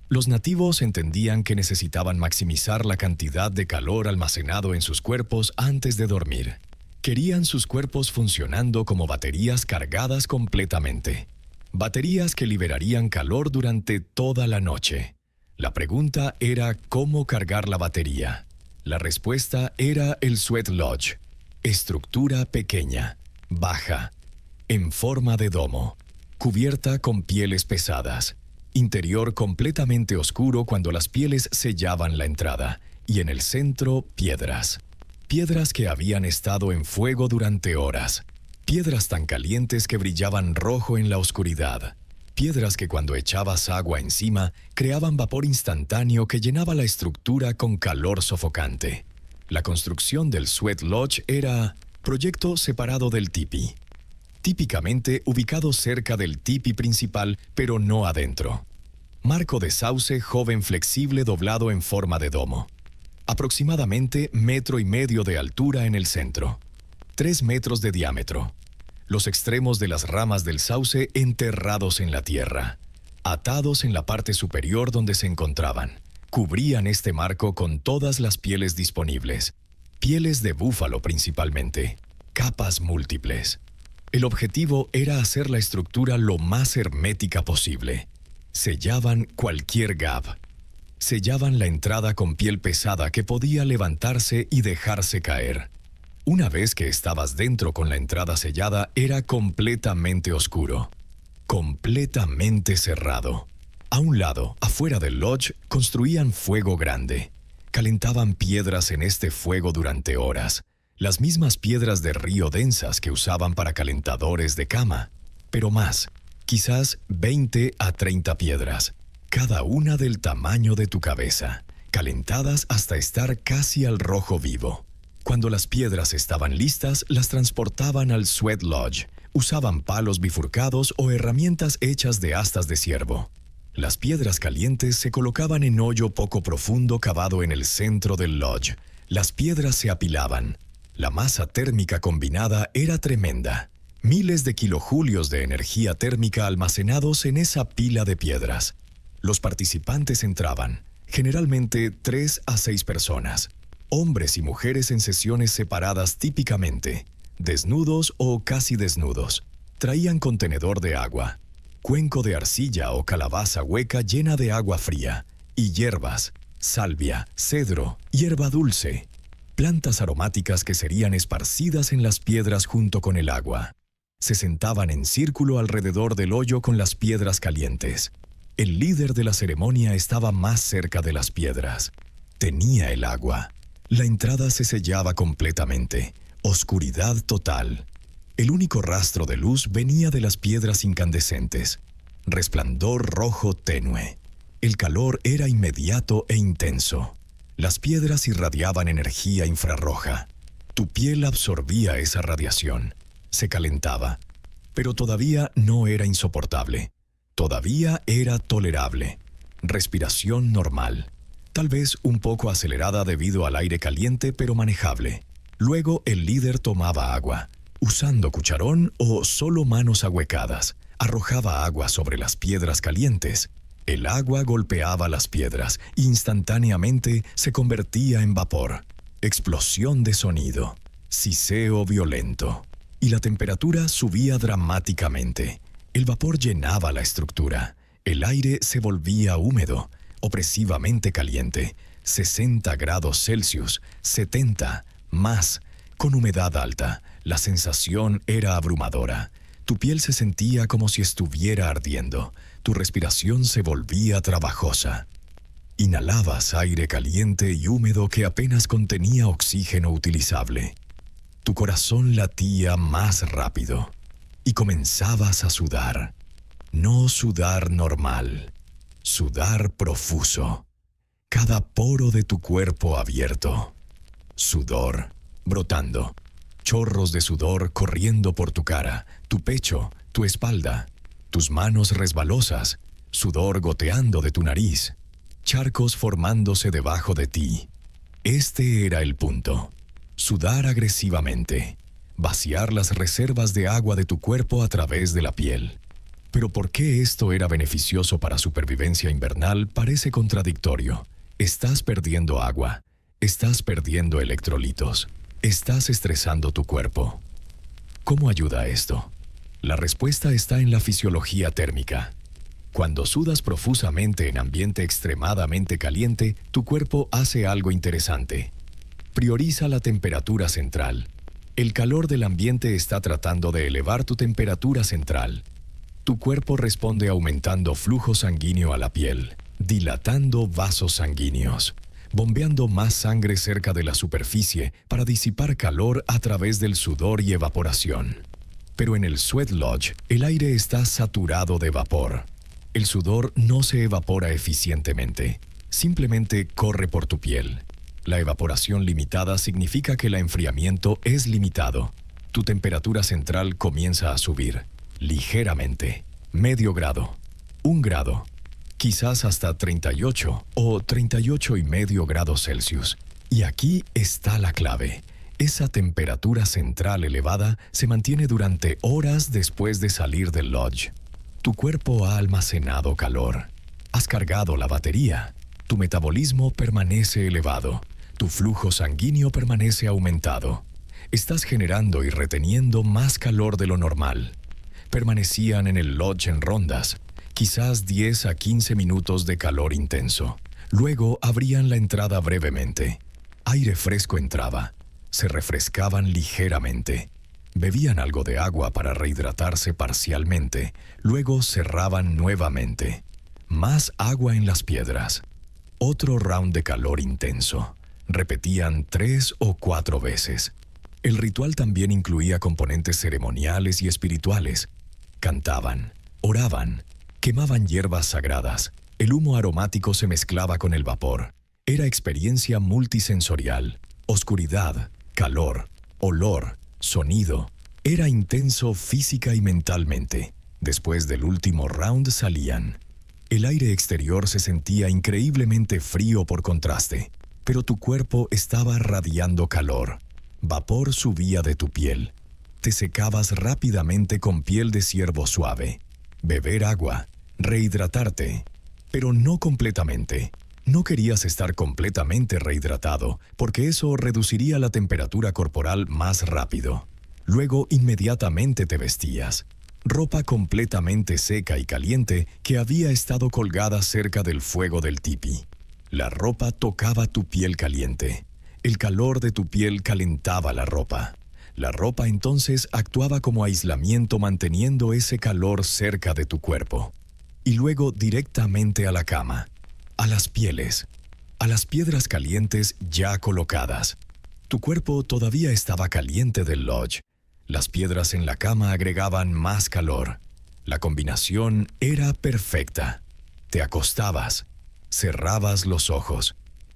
Los nativos entendían que necesitaban maximizar la cantidad de calor almacenado en sus cuerpos antes de dormir. Querían sus cuerpos funcionando como baterías cargadas completamente. Baterías que liberarían calor durante toda la noche. La pregunta era cómo cargar la batería. La respuesta era el Sweat Lodge. Estructura pequeña, baja, en forma de domo, cubierta con pieles pesadas. Interior completamente oscuro cuando las pieles sellaban la entrada. Y en el centro, piedras. Piedras que habían estado en fuego durante horas. Piedras tan calientes que brillaban rojo en la oscuridad. Piedras que cuando echabas agua encima, creaban vapor instantáneo que llenaba la estructura con calor sofocante. La construcción del Sweat Lodge era proyecto separado del tipi. Típicamente ubicado cerca del tipi principal, pero no adentro. Marco de sauce joven flexible doblado en forma de domo. Aproximadamente 1,5 metros de altura en el centro. 3 metros de diámetro. Los extremos de las ramas del sauce enterrados en la tierra. Atados en la parte superior donde se encontraban. Cubrían este marco con todas las pieles disponibles. Pieles de búfalo principalmente. Capas múltiples. El objetivo era hacer la estructura lo más hermética posible. Sellaban cualquier gap. Sellaban la entrada con piel pesada que podía levantarse y dejarse caer. Una vez que estabas dentro con la entrada sellada, era completamente oscuro. Completamente cerrado. A un lado, afuera del lodge, construían fuego grande. Calentaban piedras en este fuego durante horas. Las mismas piedras de río densas que usaban para calentadores de cama. Pero más, quizás 20 a 30 piedras. Cada una del tamaño de tu cabeza, calentadas hasta estar casi al rojo vivo. Cuando las piedras estaban listas, las transportaban al Sweat Lodge. Usaban palos bifurcados o herramientas hechas de astas de ciervo. Las piedras calientes se colocaban en hoyo poco profundo cavado en el centro del lodge. Las piedras se apilaban. La masa térmica combinada era tremenda. Miles de kilojulios de energía térmica almacenados en esa pila de piedras. Los participantes entraban, generalmente 3 a 6 personas, hombres y mujeres en sesiones separadas típicamente, desnudos o casi desnudos. Traían contenedor de agua, cuenco de arcilla o calabaza hueca llena de agua fría, y hierbas, salvia, cedro, hierba dulce, plantas aromáticas que serían esparcidas en las piedras junto con el agua. Se sentaban en círculo alrededor del hoyo con las piedras calientes. El líder de la ceremonia estaba más cerca de las piedras. Tenía el agua. La entrada se sellaba completamente. Oscuridad total. El único rastro de luz venía de las piedras incandescentes. Resplandor rojo tenue. El calor era inmediato e intenso. Las piedras irradiaban energía infrarroja. Tu piel absorbía esa radiación. Se calentaba, pero todavía no era insoportable. Todavía era tolerable. Respiración normal. Tal vez un poco acelerada debido al aire caliente, pero manejable. Luego el líder tomaba agua. Usando cucharón o solo manos ahuecadas, arrojaba agua sobre las piedras calientes. El agua golpeaba las piedras e instantáneamente se convertía en vapor. Explosión de sonido. Siseo violento. Y la temperatura subía dramáticamente. El vapor llenaba la estructura. El aire se volvía húmedo, opresivamente caliente. 60 grados Celsius, 70, más, con humedad alta. La sensación era abrumadora. Tu piel se sentía como si estuviera ardiendo. Tu respiración se volvía trabajosa. Inhalabas aire caliente y húmedo que apenas contenía oxígeno utilizable. Tu corazón latía más rápido y comenzabas a sudar. No sudar normal, sudar profuso. Cada poro de tu cuerpo abierto. Sudor, brotando. Chorros de sudor corriendo por tu cara, tu pecho, tu espalda. Tus manos resbalosas, sudor goteando de tu nariz. Charcos formándose debajo de ti. Este era el punto. Sudar agresivamente, vaciar las reservas de agua de tu cuerpo a través de la piel. Pero ¿por qué esto era beneficioso para supervivencia invernal? Parece contradictorio. Estás perdiendo agua, estás perdiendo electrolitos, estás estresando tu cuerpo. ¿Cómo ayuda esto? La respuesta está en la fisiología térmica. Cuando sudas profusamente en ambiente extremadamente caliente, tu cuerpo hace algo interesante. Prioriza la temperatura central. El calor del ambiente está tratando de elevar tu temperatura central. Tu cuerpo responde aumentando flujo sanguíneo a la piel, dilatando vasos sanguíneos, bombeando más sangre cerca de la superficie para disipar calor a través del sudor y evaporación. Pero en el sweat lodge, el aire está saturado de vapor. El sudor no se evapora eficientemente, simplemente corre por tu piel. La evaporación limitada significa que el enfriamiento es limitado. Tu temperatura central comienza a subir, ligeramente, medio grado, 1 grado, quizás hasta 38 o 38,5 grados Celsius. Y aquí está la clave. Esa temperatura central elevada se mantiene durante horas después de salir del lodge. Tu cuerpo ha almacenado calor. Has cargado la batería. Tu metabolismo permanece elevado. Tu flujo sanguíneo permanece aumentado. Estás generando y reteniendo más calor de lo normal. Permanecían en el lodge en rondas, quizás 10 a 15 minutos de calor intenso. Luego abrían la entrada brevemente. Aire fresco entraba. Se refrescaban ligeramente. Bebían algo de agua para rehidratarse parcialmente. Luego cerraban nuevamente. Más agua en las piedras. Otro round de calor intenso. Repetían 3 o 4 veces. El ritual también incluía componentes ceremoniales y espirituales. Cantaban, oraban, quemaban hierbas sagradas. El humo aromático se mezclaba con el vapor. Era experiencia multisensorial. Oscuridad, calor, olor, sonido. Era intenso física y mentalmente. Después del último round salían. El aire exterior se sentía increíblemente frío por contraste. pero tu cuerpo estaba radiando calor. Vapor subía de tu piel. Te secabas rápidamente con piel de ciervo suave. Beber agua, rehidratarte, pero no completamente. No querías estar completamente rehidratado, porque eso reduciría la temperatura corporal más rápido. Luego inmediatamente te vestías. Ropa completamente seca y caliente que había estado colgada cerca del fuego del tipi. La ropa tocaba tu piel caliente. El calor de tu piel calentaba la ropa. La ropa entonces actuaba como aislamiento manteniendo ese calor cerca de tu cuerpo. Y luego directamente a la cama, a las pieles, a las piedras calientes ya colocadas. Tu cuerpo todavía estaba caliente del lodge. Las piedras en la cama agregaban más calor. La combinación era perfecta. Te acostabas, cerrabas los ojos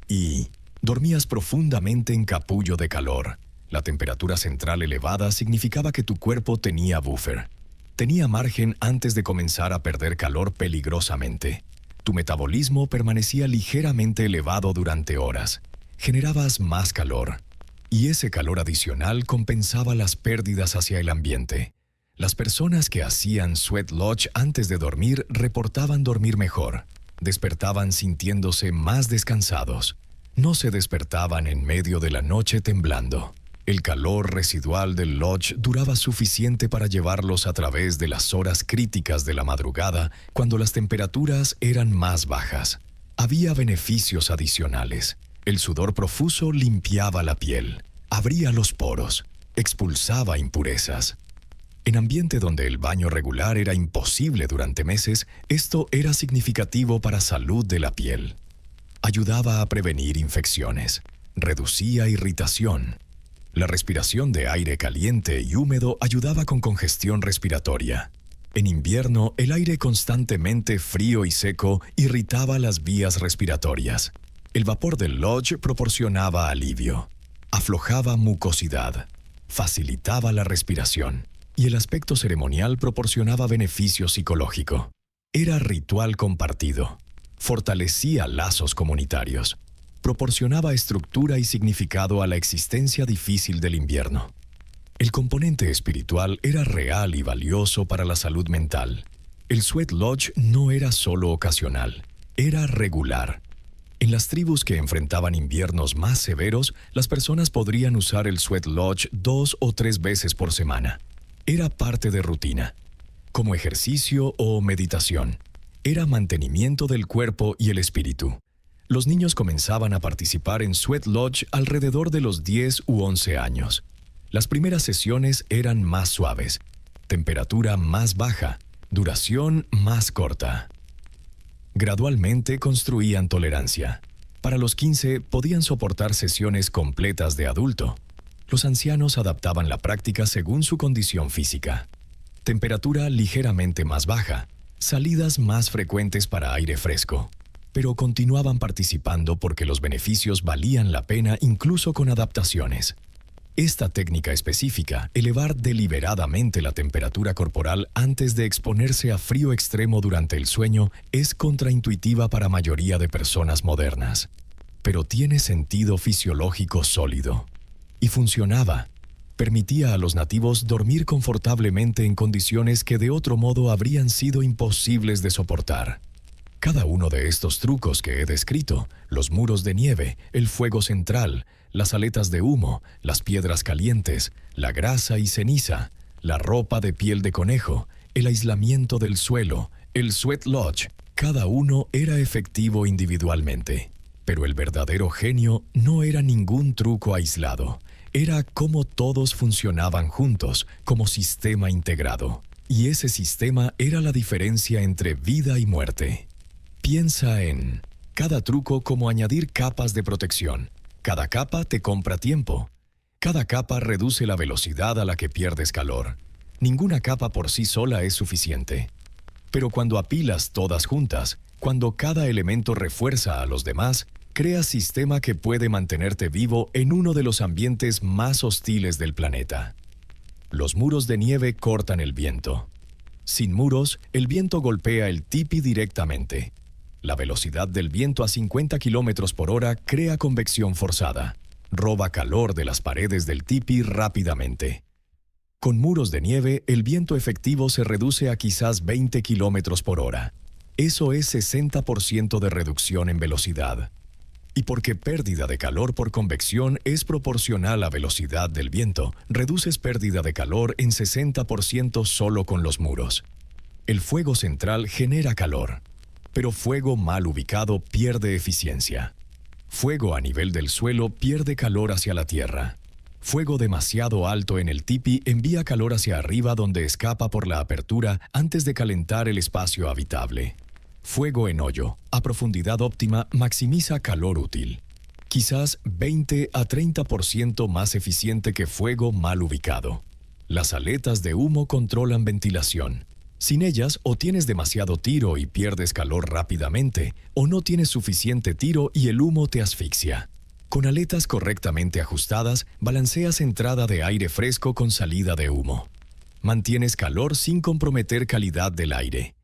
y dormías profundamente en capullo de calor. La temperatura central elevada significaba que tu cuerpo tenía buffer. Tenía margen antes de comenzar a perder calor peligrosamente. Tu metabolismo permanecía ligeramente elevado durante horas. Generabas más calor. Y ese calor adicional compensaba las pérdidas hacia el ambiente. Las personas que hacían sweat lodge antes de dormir reportaban dormir mejor. Despertaban sintiéndose más descansados. No se despertaban en medio de la noche temblando. El calor residual del lodge duraba suficiente para llevarlos a través de las horas críticas de la madrugada cuando las temperaturas eran más bajas. Había beneficios adicionales. El sudor profuso limpiaba la piel, abría los poros, expulsaba impurezas. En ambiente donde el baño regular era imposible durante meses, esto era significativo para salud de la piel. Ayudaba a prevenir infecciones, reducía irritación. La respiración de aire caliente y húmedo ayudaba con congestión respiratoria. En invierno, el aire constantemente frío y seco irritaba las vías respiratorias. El vapor del lodge proporcionaba alivio, aflojaba mucosidad, facilitaba la respiración, y el aspecto ceremonial proporcionaba beneficio psicológico. Era ritual compartido, fortalecía lazos comunitarios, proporcionaba estructura y significado a la existencia difícil del invierno. El componente espiritual era real y valioso para la salud mental. El sweat lodge no era solo ocasional, era regular. En las tribus que enfrentaban inviernos más severos, las personas podrían usar el sweat lodge 2 o 3 veces por semana. Era parte de rutina, como ejercicio o meditación. Era mantenimiento del cuerpo y el espíritu. Los niños comenzaban a participar en sweat lodge alrededor de los 10 u 11 años. Las primeras sesiones eran más suaves, temperatura más baja, duración más corta. Gradualmente construían tolerancia. Para los 15 podían soportar sesiones completas de adulto. Los ancianos adaptaban la práctica según su condición física. Temperatura ligeramente más baja, salidas más frecuentes para aire fresco. Pero continuaban participando porque los beneficios valían la pena incluso con adaptaciones. Esta técnica específica, elevar deliberadamente la temperatura corporal antes de exponerse a frío extremo durante el sueño, es contraintuitiva para mayoría de personas modernas. Pero tiene sentido fisiológico sólido. Y funcionaba. Permitía a los nativos dormir confortablemente en condiciones que de otro modo habrían sido imposibles de soportar. Cada uno de estos trucos que he descrito, los muros de nieve, el fuego central, las aletas de humo, las piedras calientes, la grasa y ceniza, la ropa de piel de conejo, el aislamiento del suelo, el sweat lodge, cada uno era efectivo individualmente. Pero el verdadero genio no era ningún truco aislado, era cómo todos funcionaban juntos, como sistema integrado. Y ese sistema era la diferencia entre vida y muerte. Piensa en cada truco como añadir capas de protección. Cada capa te compra tiempo. Cada capa reduce la velocidad a la que pierdes calor. Ninguna capa por sí sola es suficiente. Pero cuando apilas todas juntas, cuando cada elemento refuerza a los demás, creas sistema que puede mantenerte vivo en uno de los ambientes más hostiles del planeta. Los muros de nieve cortan el viento. Sin muros, el viento golpea el tipi directamente. La velocidad del viento a 50 km por hora crea convección forzada. Roba calor de las paredes del tipi rápidamente. Con muros de nieve, el viento efectivo se reduce a quizás 20 km por hora. Eso es 60% de reducción en velocidad. Y porque pérdida de calor por convección es proporcional a velocidad del viento, reduces pérdida de calor en 60% solo con los muros. El fuego central genera calor, pero fuego mal ubicado pierde eficiencia. Fuego a nivel del suelo pierde calor hacia la tierra. Fuego demasiado alto en el tipi envía calor hacia arriba donde escapa por la apertura antes de calentar el espacio habitable. Fuego en hoyo, a profundidad óptima, maximiza calor útil. Quizás 20 a 30% más eficiente que fuego mal ubicado. Las aletas de humo controlan ventilación. Sin ellas, o tienes demasiado tiro y pierdes calor rápidamente, o no tienes suficiente tiro y el humo te asfixia. Con aletas correctamente ajustadas, balanceas entrada de aire fresco con salida de humo. Mantienes calor sin comprometer calidad del aire.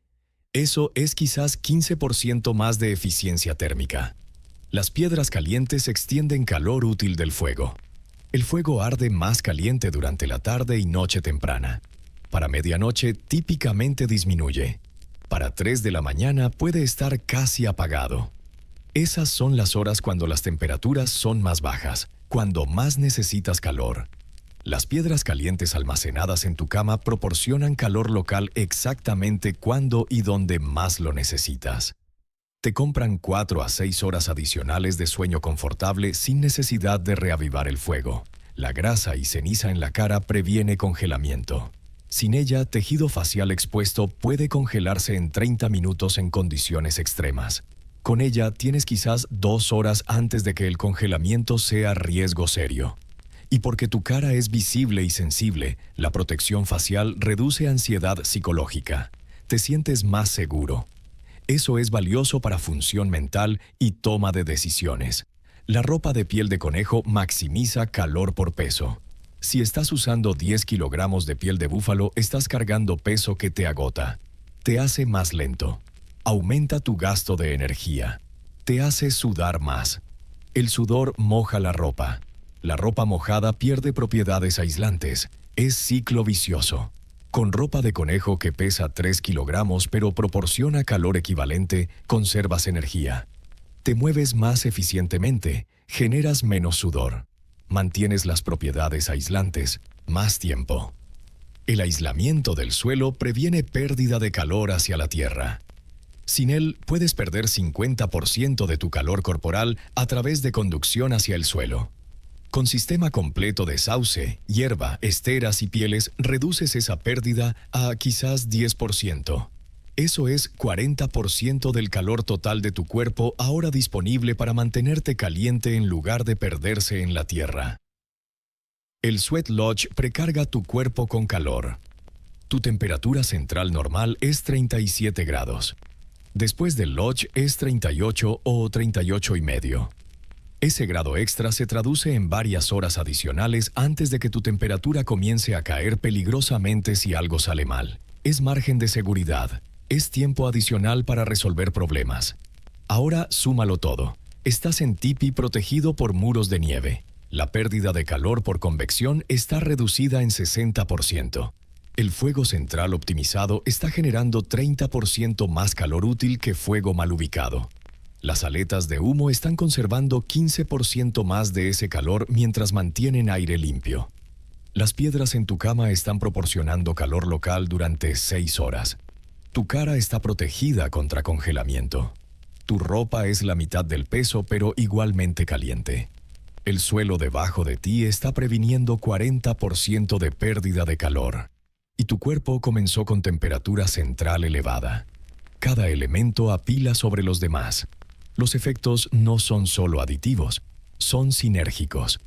Eso es quizás 15% más de eficiencia térmica. Las piedras calientes extienden calor útil del fuego. El fuego arde más caliente durante la tarde y noche temprana. Para medianoche típicamente disminuye. Para 3 de la mañana puede estar casi apagado. Esas son las horas cuando las temperaturas son más bajas, cuando más necesitas calor. Las piedras calientes almacenadas en tu cama proporcionan calor local exactamente cuando y donde más lo necesitas. Te compran 4 a 6 horas adicionales de sueño confortable sin necesidad de reavivar el fuego. La grasa y ceniza en la cara previene congelamiento. Sin ella, tejido facial expuesto puede congelarse en 30 minutos en condiciones extremas. Con ella tienes quizás 2 horas antes de que el congelamiento sea riesgo serio. Y porque tu cara es visible y sensible, la protección facial reduce ansiedad psicológica. Te sientes más seguro. Eso es valioso para función mental y toma de decisiones. La ropa de piel de conejo maximiza calor por peso. Si estás usando 10 kilogramos de piel de búfalo, estás cargando peso que te agota. Te hace más lento. Aumenta tu gasto de energía. Te hace sudar más. El sudor moja la ropa. La ropa mojada pierde propiedades aislantes. Es ciclo vicioso. Con ropa de conejo que pesa 3 kilogramos pero proporciona calor equivalente, conservas energía. Te mueves más eficientemente, generas menos sudor. Mantienes las propiedades aislantes más tiempo. El aislamiento del suelo previene pérdida de calor hacia la tierra. Sin él, puedes perder 50% de tu calor corporal a través de conducción hacia el suelo. Con sistema completo de sauce, hierba, esteras y pieles, reduces esa pérdida a quizás 10%. Eso es 40% del calor total de tu cuerpo ahora disponible para mantenerte caliente en lugar de perderse en la tierra. El Sweat Lodge precarga tu cuerpo con calor. Tu temperatura central normal es 37 grados. Después del Lodge es 38 o 38,5. Ese grado extra se traduce en varias horas adicionales antes de que tu temperatura comience a caer peligrosamente si algo sale mal. Es margen de seguridad. Es tiempo adicional para resolver problemas. Ahora súmalo todo. Estás en tipi protegido por muros de nieve. La pérdida de calor por convección está reducida en 60%. El fuego central optimizado está generando 30% más calor útil que fuego mal ubicado. Las aletas de humo están conservando 15% más de ese calor mientras mantienen aire limpio. Las piedras en tu cama están proporcionando calor local durante 6 horas. Tu cara está protegida contra congelamiento. Tu ropa es la mitad del peso, pero igualmente caliente. El suelo debajo de ti está previniendo 40% de pérdida de calor. Y tu cuerpo comenzó con temperatura central elevada. Cada elemento apila sobre los demás. Los efectos no son solo aditivos, son sinérgicos.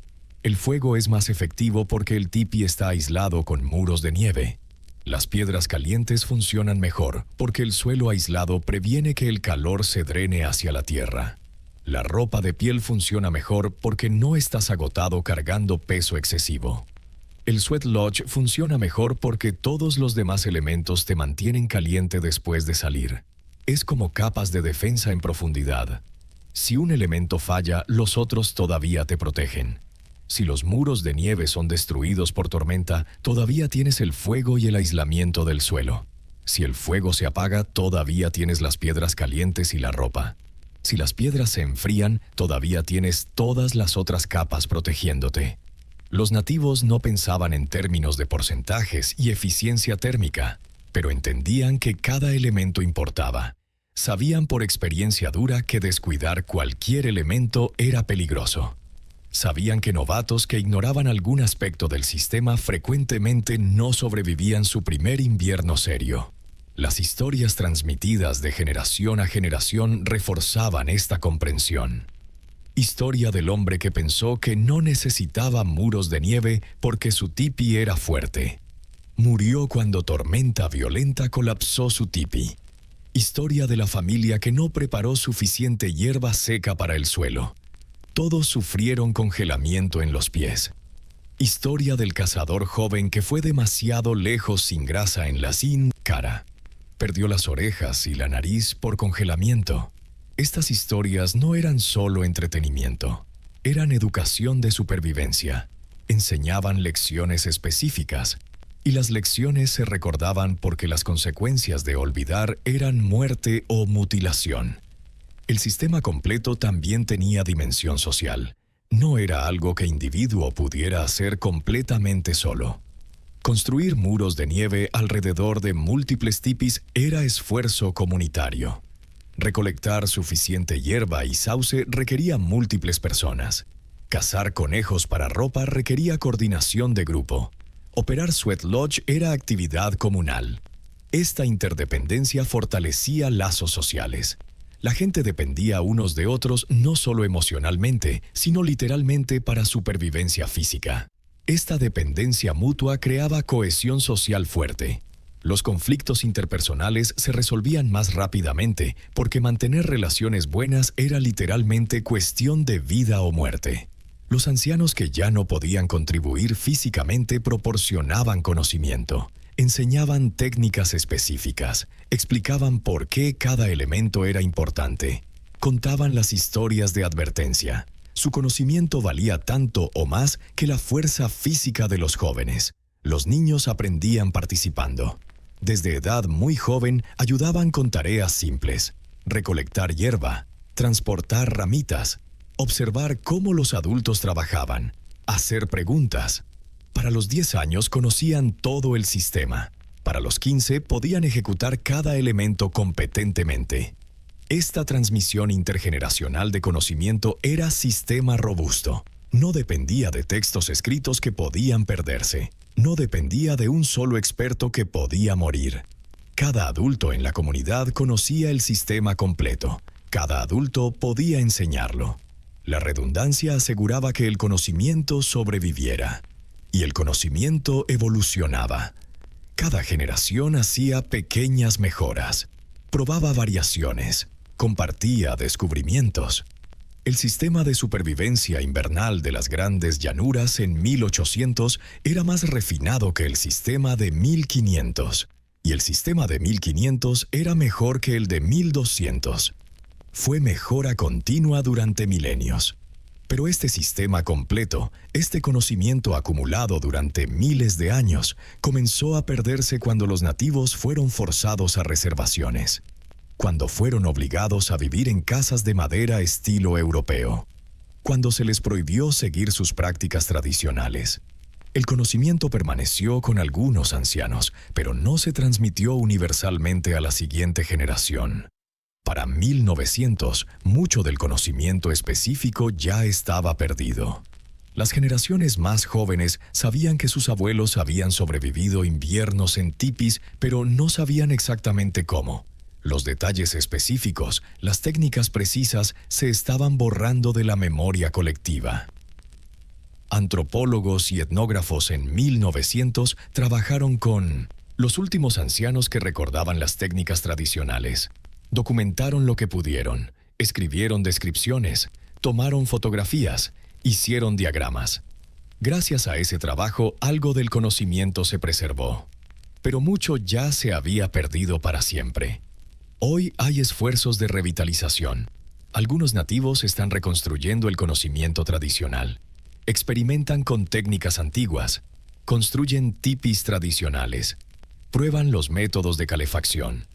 El fuego es más efectivo porque el tipi está aislado con muros de nieve. Las piedras calientes funcionan mejor porque el suelo aislado previene que el calor se drene hacia la tierra. La ropa de piel funciona mejor porque no estás agotado cargando peso excesivo. El Sweat Lodge funciona mejor porque todos los demás elementos te mantienen caliente después de salir. Es como capas de defensa en profundidad. Si un elemento falla, los otros todavía te protegen. Si los muros de nieve son destruidos por tormenta, todavía tienes el fuego y el aislamiento del suelo. Si el fuego se apaga, todavía tienes las piedras calientes y la ropa. Si las piedras se enfrían, todavía tienes todas las otras capas protegiéndote. Los nativos no pensaban en términos de porcentajes y eficiencia térmica, pero entendían que cada elemento importaba. Sabían por experiencia dura que descuidar cualquier elemento era peligroso. Sabían que novatos que ignoraban algún aspecto del sistema frecuentemente no sobrevivían su primer invierno serio. Las historias transmitidas de generación a generación reforzaban esta comprensión. Historia del hombre que pensó que no necesitaba muros de nieve porque su tipi era fuerte. Murió cuando tormenta violenta colapsó su tipi. Historia de la familia que no preparó suficiente hierba seca para el suelo. Todos sufrieron congelamiento en los pies. Historia del cazador joven que fue demasiado lejos sin grasa en la cara. Perdió las orejas y la nariz por congelamiento. Estas historias no eran solo entretenimiento, eran educación de supervivencia. Enseñaban lecciones específicas, y las lecciones se recordaban porque las consecuencias de olvidar eran muerte o mutilación. El sistema completo también tenía dimensión social. No era algo que individuo pudiera hacer completamente solo. Construir muros de nieve alrededor de múltiples tipis era esfuerzo comunitario. Recolectar suficiente hierba y sauce requería múltiples personas. Cazar conejos para ropa requería coordinación de grupo. Operar Sweat Lodge era actividad comunal. Esta interdependencia fortalecía lazos sociales. La gente dependía unos de otros no solo emocionalmente, sino literalmente para supervivencia física. Esta dependencia mutua creaba cohesión social fuerte. Los conflictos interpersonales se resolvían más rápidamente porque mantener relaciones buenas era literalmente cuestión de vida o muerte. Los ancianos que ya no podían contribuir físicamente proporcionaban conocimiento, enseñaban técnicas específicas, explicaban por qué cada elemento era importante, contaban las historias de advertencia. Su conocimiento valía tanto o más que la fuerza física de los jóvenes. Los niños aprendían participando. Desde edad muy joven ayudaban con tareas simples: recolectar hierba, transportar ramitas, observar cómo los adultos trabajaban, hacer preguntas. Para los 10 años conocían todo el sistema. Para los 15 podían ejecutar cada elemento competentemente. Esta transmisión intergeneracional de conocimiento era sistema robusto. No dependía de textos escritos que podían perderse. No dependía de un solo experto que podía morir. Cada adulto en la comunidad conocía el sistema completo. Cada adulto podía enseñarlo. La redundancia aseguraba que el conocimiento sobreviviera. Y el conocimiento evolucionaba. Cada generación hacía pequeñas mejoras. Probaba variaciones. Compartía descubrimientos. El sistema de supervivencia invernal de las grandes llanuras en 1800 era más refinado que el sistema de 1500, y el sistema de 1500 era mejor que el de 1200. Fue mejora continua durante milenios. Pero este sistema completo, este conocimiento acumulado durante miles de años, comenzó a perderse cuando los nativos fueron forzados a reservaciones. Cuando fueron obligados a vivir en casas de madera estilo europeo, cuando se les prohibió seguir sus prácticas tradicionales. El conocimiento permaneció con algunos ancianos, pero no se transmitió universalmente a la siguiente generación. Para 1900, mucho del conocimiento específico ya estaba perdido. Las generaciones más jóvenes sabían que sus abuelos habían sobrevivido inviernos en tipis, pero no sabían exactamente cómo. Los detalles específicos, las técnicas precisas, se estaban borrando de la memoria colectiva. Antropólogos y etnógrafos en 1900 trabajaron con los últimos ancianos que recordaban las técnicas tradicionales. Documentaron lo que pudieron, escribieron descripciones, tomaron fotografías, hicieron diagramas. Gracias a ese trabajo, algo del conocimiento se preservó. Pero mucho ya se había perdido para siempre. Hoy hay esfuerzos de revitalización. Algunos nativos están reconstruyendo el conocimiento tradicional. Experimentan con técnicas antiguas. Construyen tipis tradicionales. Prueban los métodos de calefacción.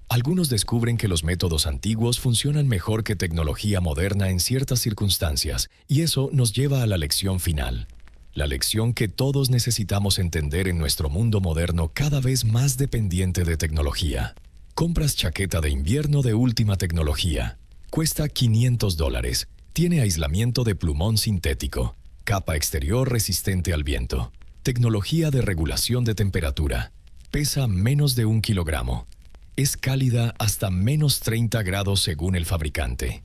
Algunos descubren que los métodos antiguos funcionan mejor que tecnología moderna en ciertas circunstancias, y eso nos lleva a la lección final. La lección que todos necesitamos entender en nuestro mundo moderno cada vez más dependiente de tecnología. Compras chaqueta de invierno de última tecnología. Cuesta $500. Tiene aislamiento de plumón sintético. Capa exterior resistente al viento. Tecnología de regulación de temperatura. Pesa menos de 1 kilogramo. Es cálida hasta menos 30 grados según el fabricante.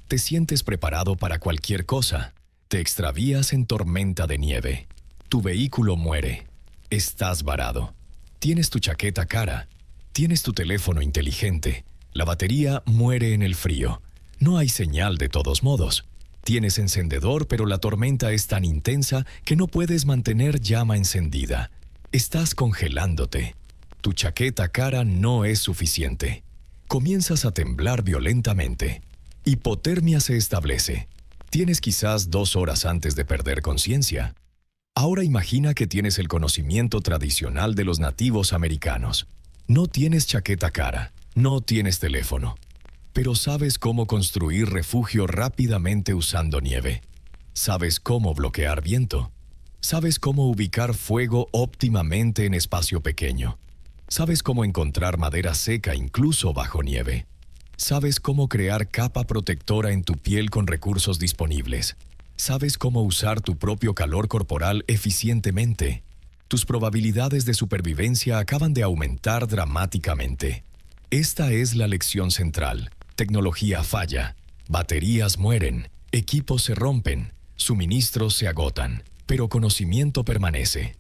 Te sientes preparado para cualquier cosa. Te extravías en tormenta de nieve. Tu vehículo muere. Estás varado. Tienes tu chaqueta cara. Tienes tu teléfono inteligente. La batería muere en el frío. No hay señal de todos modos. Tienes encendedor, pero la tormenta es tan intensa que no puedes mantener llama encendida. Estás congelándote. Tu chaqueta cara no es suficiente. Comienzas a temblar violentamente. Hipotermia se establece. Tienes quizás 2 horas antes de perder conciencia. Ahora imagina que tienes el conocimiento tradicional de los nativos americanos. No tienes chaqueta cara, no tienes teléfono, pero sabes cómo construir refugio rápidamente usando nieve. Sabes cómo bloquear viento. Sabes cómo ubicar fuego óptimamente en espacio pequeño. Sabes cómo encontrar madera seca incluso bajo nieve. Sabes cómo crear capa protectora en tu piel con recursos disponibles. Sabes cómo usar tu propio calor corporal eficientemente. Tus probabilidades de supervivencia acaban de aumentar dramáticamente. Esta es la lección central. Tecnología falla. Baterías mueren. Equipos se rompen. Suministros se agotan. Pero conocimiento permanece.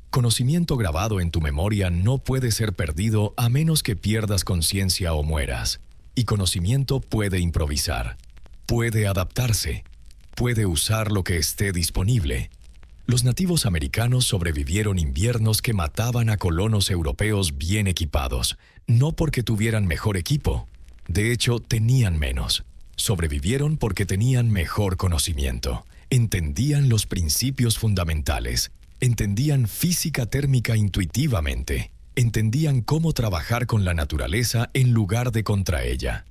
Conocimiento grabado en tu memoria no puede ser perdido a menos que pierdas conciencia o mueras. Y conocimiento puede improvisar, puede adaptarse, puede usar lo que esté disponible. Los nativos americanos sobrevivieron inviernos que mataban a colonos europeos bien equipados, no porque tuvieran mejor equipo. De hecho, tenían menos. Sobrevivieron porque tenían mejor conocimiento. Entendían los principios fundamentales. Entendían física térmica intuitivamente. Entendían cómo trabajar con la naturaleza en lugar de contra ella.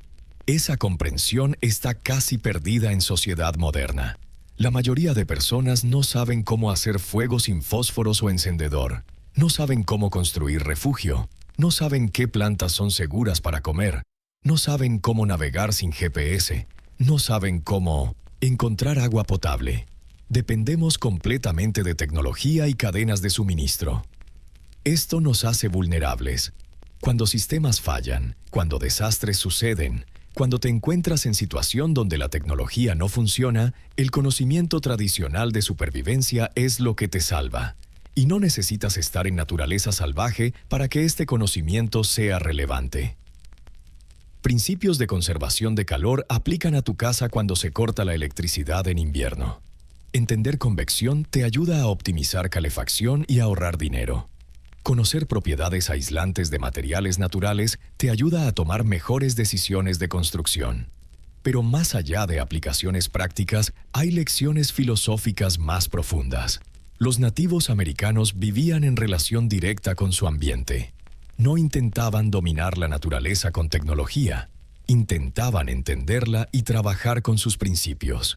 Esa comprensión está casi perdida en sociedad moderna. La mayoría de personas no saben cómo hacer fuego sin fósforos o encendedor. No saben cómo construir refugio. No saben qué plantas son seguras para comer. No saben cómo navegar sin GPS. No saben cómo encontrar agua potable. Dependemos completamente de tecnología y cadenas de suministro. Esto nos hace vulnerables. Cuando sistemas fallan, cuando desastres suceden, cuando te encuentras en situación donde la tecnología no funciona, el conocimiento tradicional de supervivencia es lo que te salva. Y no necesitas estar en naturaleza salvaje para que este conocimiento sea relevante. Principios de conservación de calor aplican a tu casa cuando se corta la electricidad en invierno. Entender convección te ayuda a optimizar calefacción y ahorrar dinero. Conocer propiedades aislantes de materiales naturales te ayuda a tomar mejores decisiones de construcción. Pero más allá de aplicaciones prácticas, hay lecciones filosóficas más profundas. Los nativos americanos vivían en relación directa con su ambiente. No intentaban dominar la naturaleza con tecnología. Intentaban entenderla y trabajar con sus principios.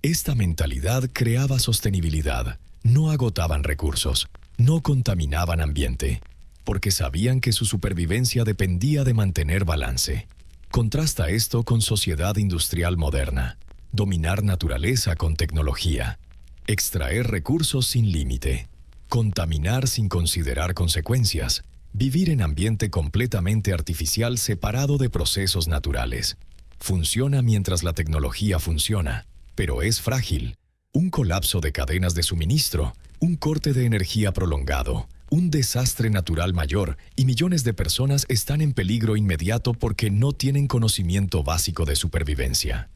Esta mentalidad creaba sostenibilidad. No agotaban recursos. No contaminaban ambiente, porque sabían que su supervivencia dependía de mantener balance. Contrasta esto con sociedad industrial moderna. Dominar naturaleza con tecnología. Extraer recursos sin límite. Contaminar sin considerar consecuencias. Vivir en ambiente completamente artificial separado de procesos naturales. Funciona mientras la tecnología funciona, pero es frágil. Un colapso de cadenas de suministro, un corte de energía prolongado, un desastre natural mayor y millones de personas están en peligro inmediato porque no tienen conocimiento básico de supervivencia.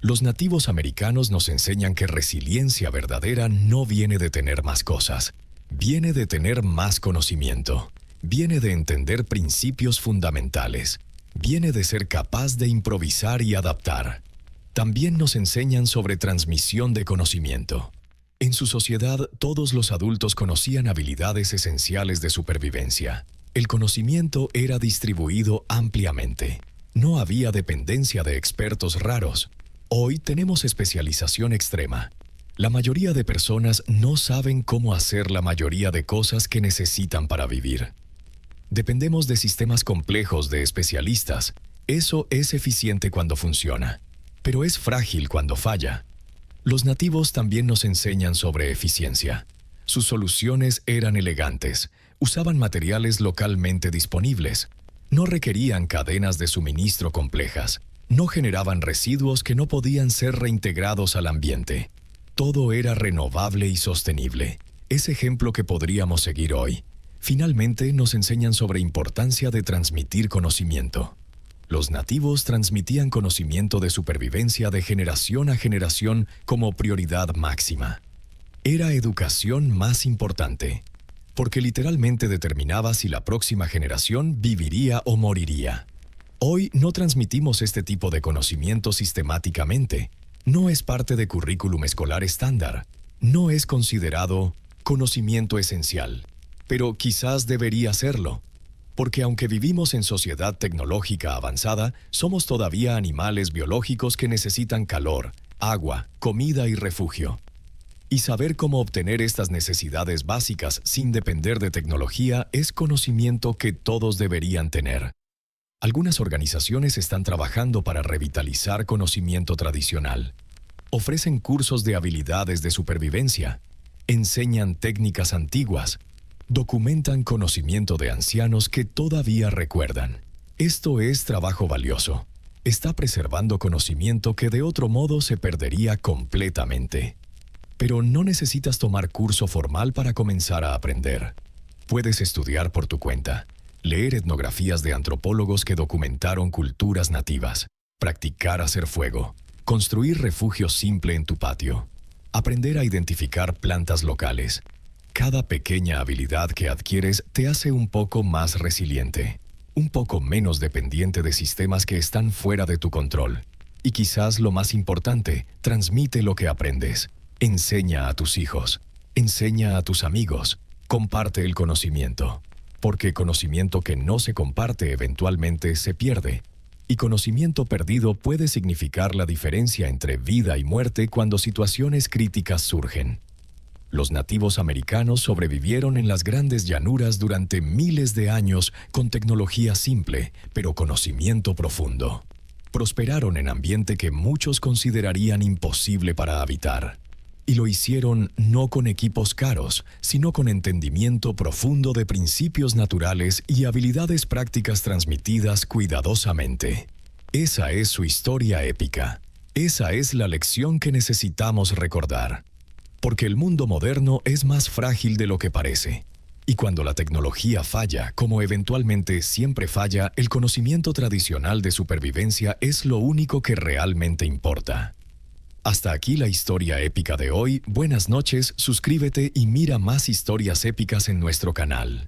Los nativos americanos nos enseñan que resiliencia verdadera no viene de tener más cosas, viene de tener más conocimiento, viene de entender principios fundamentales, viene de ser capaz de improvisar y adaptar. También nos enseñan sobre transmisión de conocimiento. En su sociedad, todos los adultos conocían habilidades esenciales de supervivencia. El conocimiento era distribuido ampliamente. No había dependencia de expertos raros. Hoy tenemos especialización extrema. La mayoría de personas no saben cómo hacer la mayoría de cosas que necesitan para vivir. Dependemos de sistemas complejos de especialistas. Eso es eficiente cuando funciona, pero es frágil cuando falla. Los nativos también nos enseñan sobre eficiencia. Sus soluciones eran elegantes, usaban materiales localmente disponibles, no requerían cadenas de suministro complejas, no generaban residuos que no podían ser reintegrados al ambiente. Todo era renovable y sostenible. Es ejemplo que podríamos seguir hoy. Finalmente, nos enseñan sobre importancia de transmitir conocimiento. Los nativos transmitían conocimiento de supervivencia de generación a generación como prioridad máxima. Era educación más importante, porque literalmente determinaba si la próxima generación viviría o moriría. Hoy no transmitimos este tipo de conocimiento sistemáticamente. No es parte de currículum escolar estándar. No es considerado conocimiento esencial, pero quizás debería serlo. Porque aunque vivimos en sociedad tecnológica avanzada, somos todavía animales biológicos que necesitan calor, agua, comida y refugio. Y saber cómo obtener estas necesidades básicas sin depender de tecnología es conocimiento que todos deberían tener. Algunas organizaciones están trabajando para revitalizar conocimiento tradicional. Ofrecen cursos de habilidades de supervivencia, enseñan técnicas antiguas, documentan conocimiento de ancianos que todavía recuerdan. Esto es trabajo valioso. Está preservando conocimiento que de otro modo se perdería completamente. Pero no necesitas tomar curso formal para comenzar a aprender. Puedes estudiar por tu cuenta, leer etnografías de antropólogos que documentaron culturas nativas, practicar hacer fuego, construir refugio simple en tu patio, aprender a identificar plantas locales. Cada pequeña habilidad que adquieres te hace un poco más resiliente, un poco menos dependiente de sistemas que están fuera de tu control. Y quizás lo más importante, transmite lo que aprendes. Enseña a tus hijos, enseña a tus amigos, comparte el conocimiento. Porque conocimiento que no se comparte eventualmente se pierde. Y conocimiento perdido puede significar la diferencia entre vida y muerte cuando situaciones críticas surgen. Los nativos americanos sobrevivieron en las grandes llanuras durante miles de años con tecnología simple, pero conocimiento profundo. Prosperaron en ambiente que muchos considerarían imposible para habitar. Y lo hicieron no con equipos caros, sino con entendimiento profundo de principios naturales y habilidades prácticas transmitidas cuidadosamente. Esa es su historia épica. Esa es la lección que necesitamos recordar. Porque el mundo moderno es más frágil de lo que parece. Y cuando la tecnología falla, como eventualmente siempre falla, el conocimiento tradicional de supervivencia es lo único que realmente importa. Hasta aquí la historia épica de hoy. Buenas noches, suscríbete y mira más historias épicas en nuestro canal.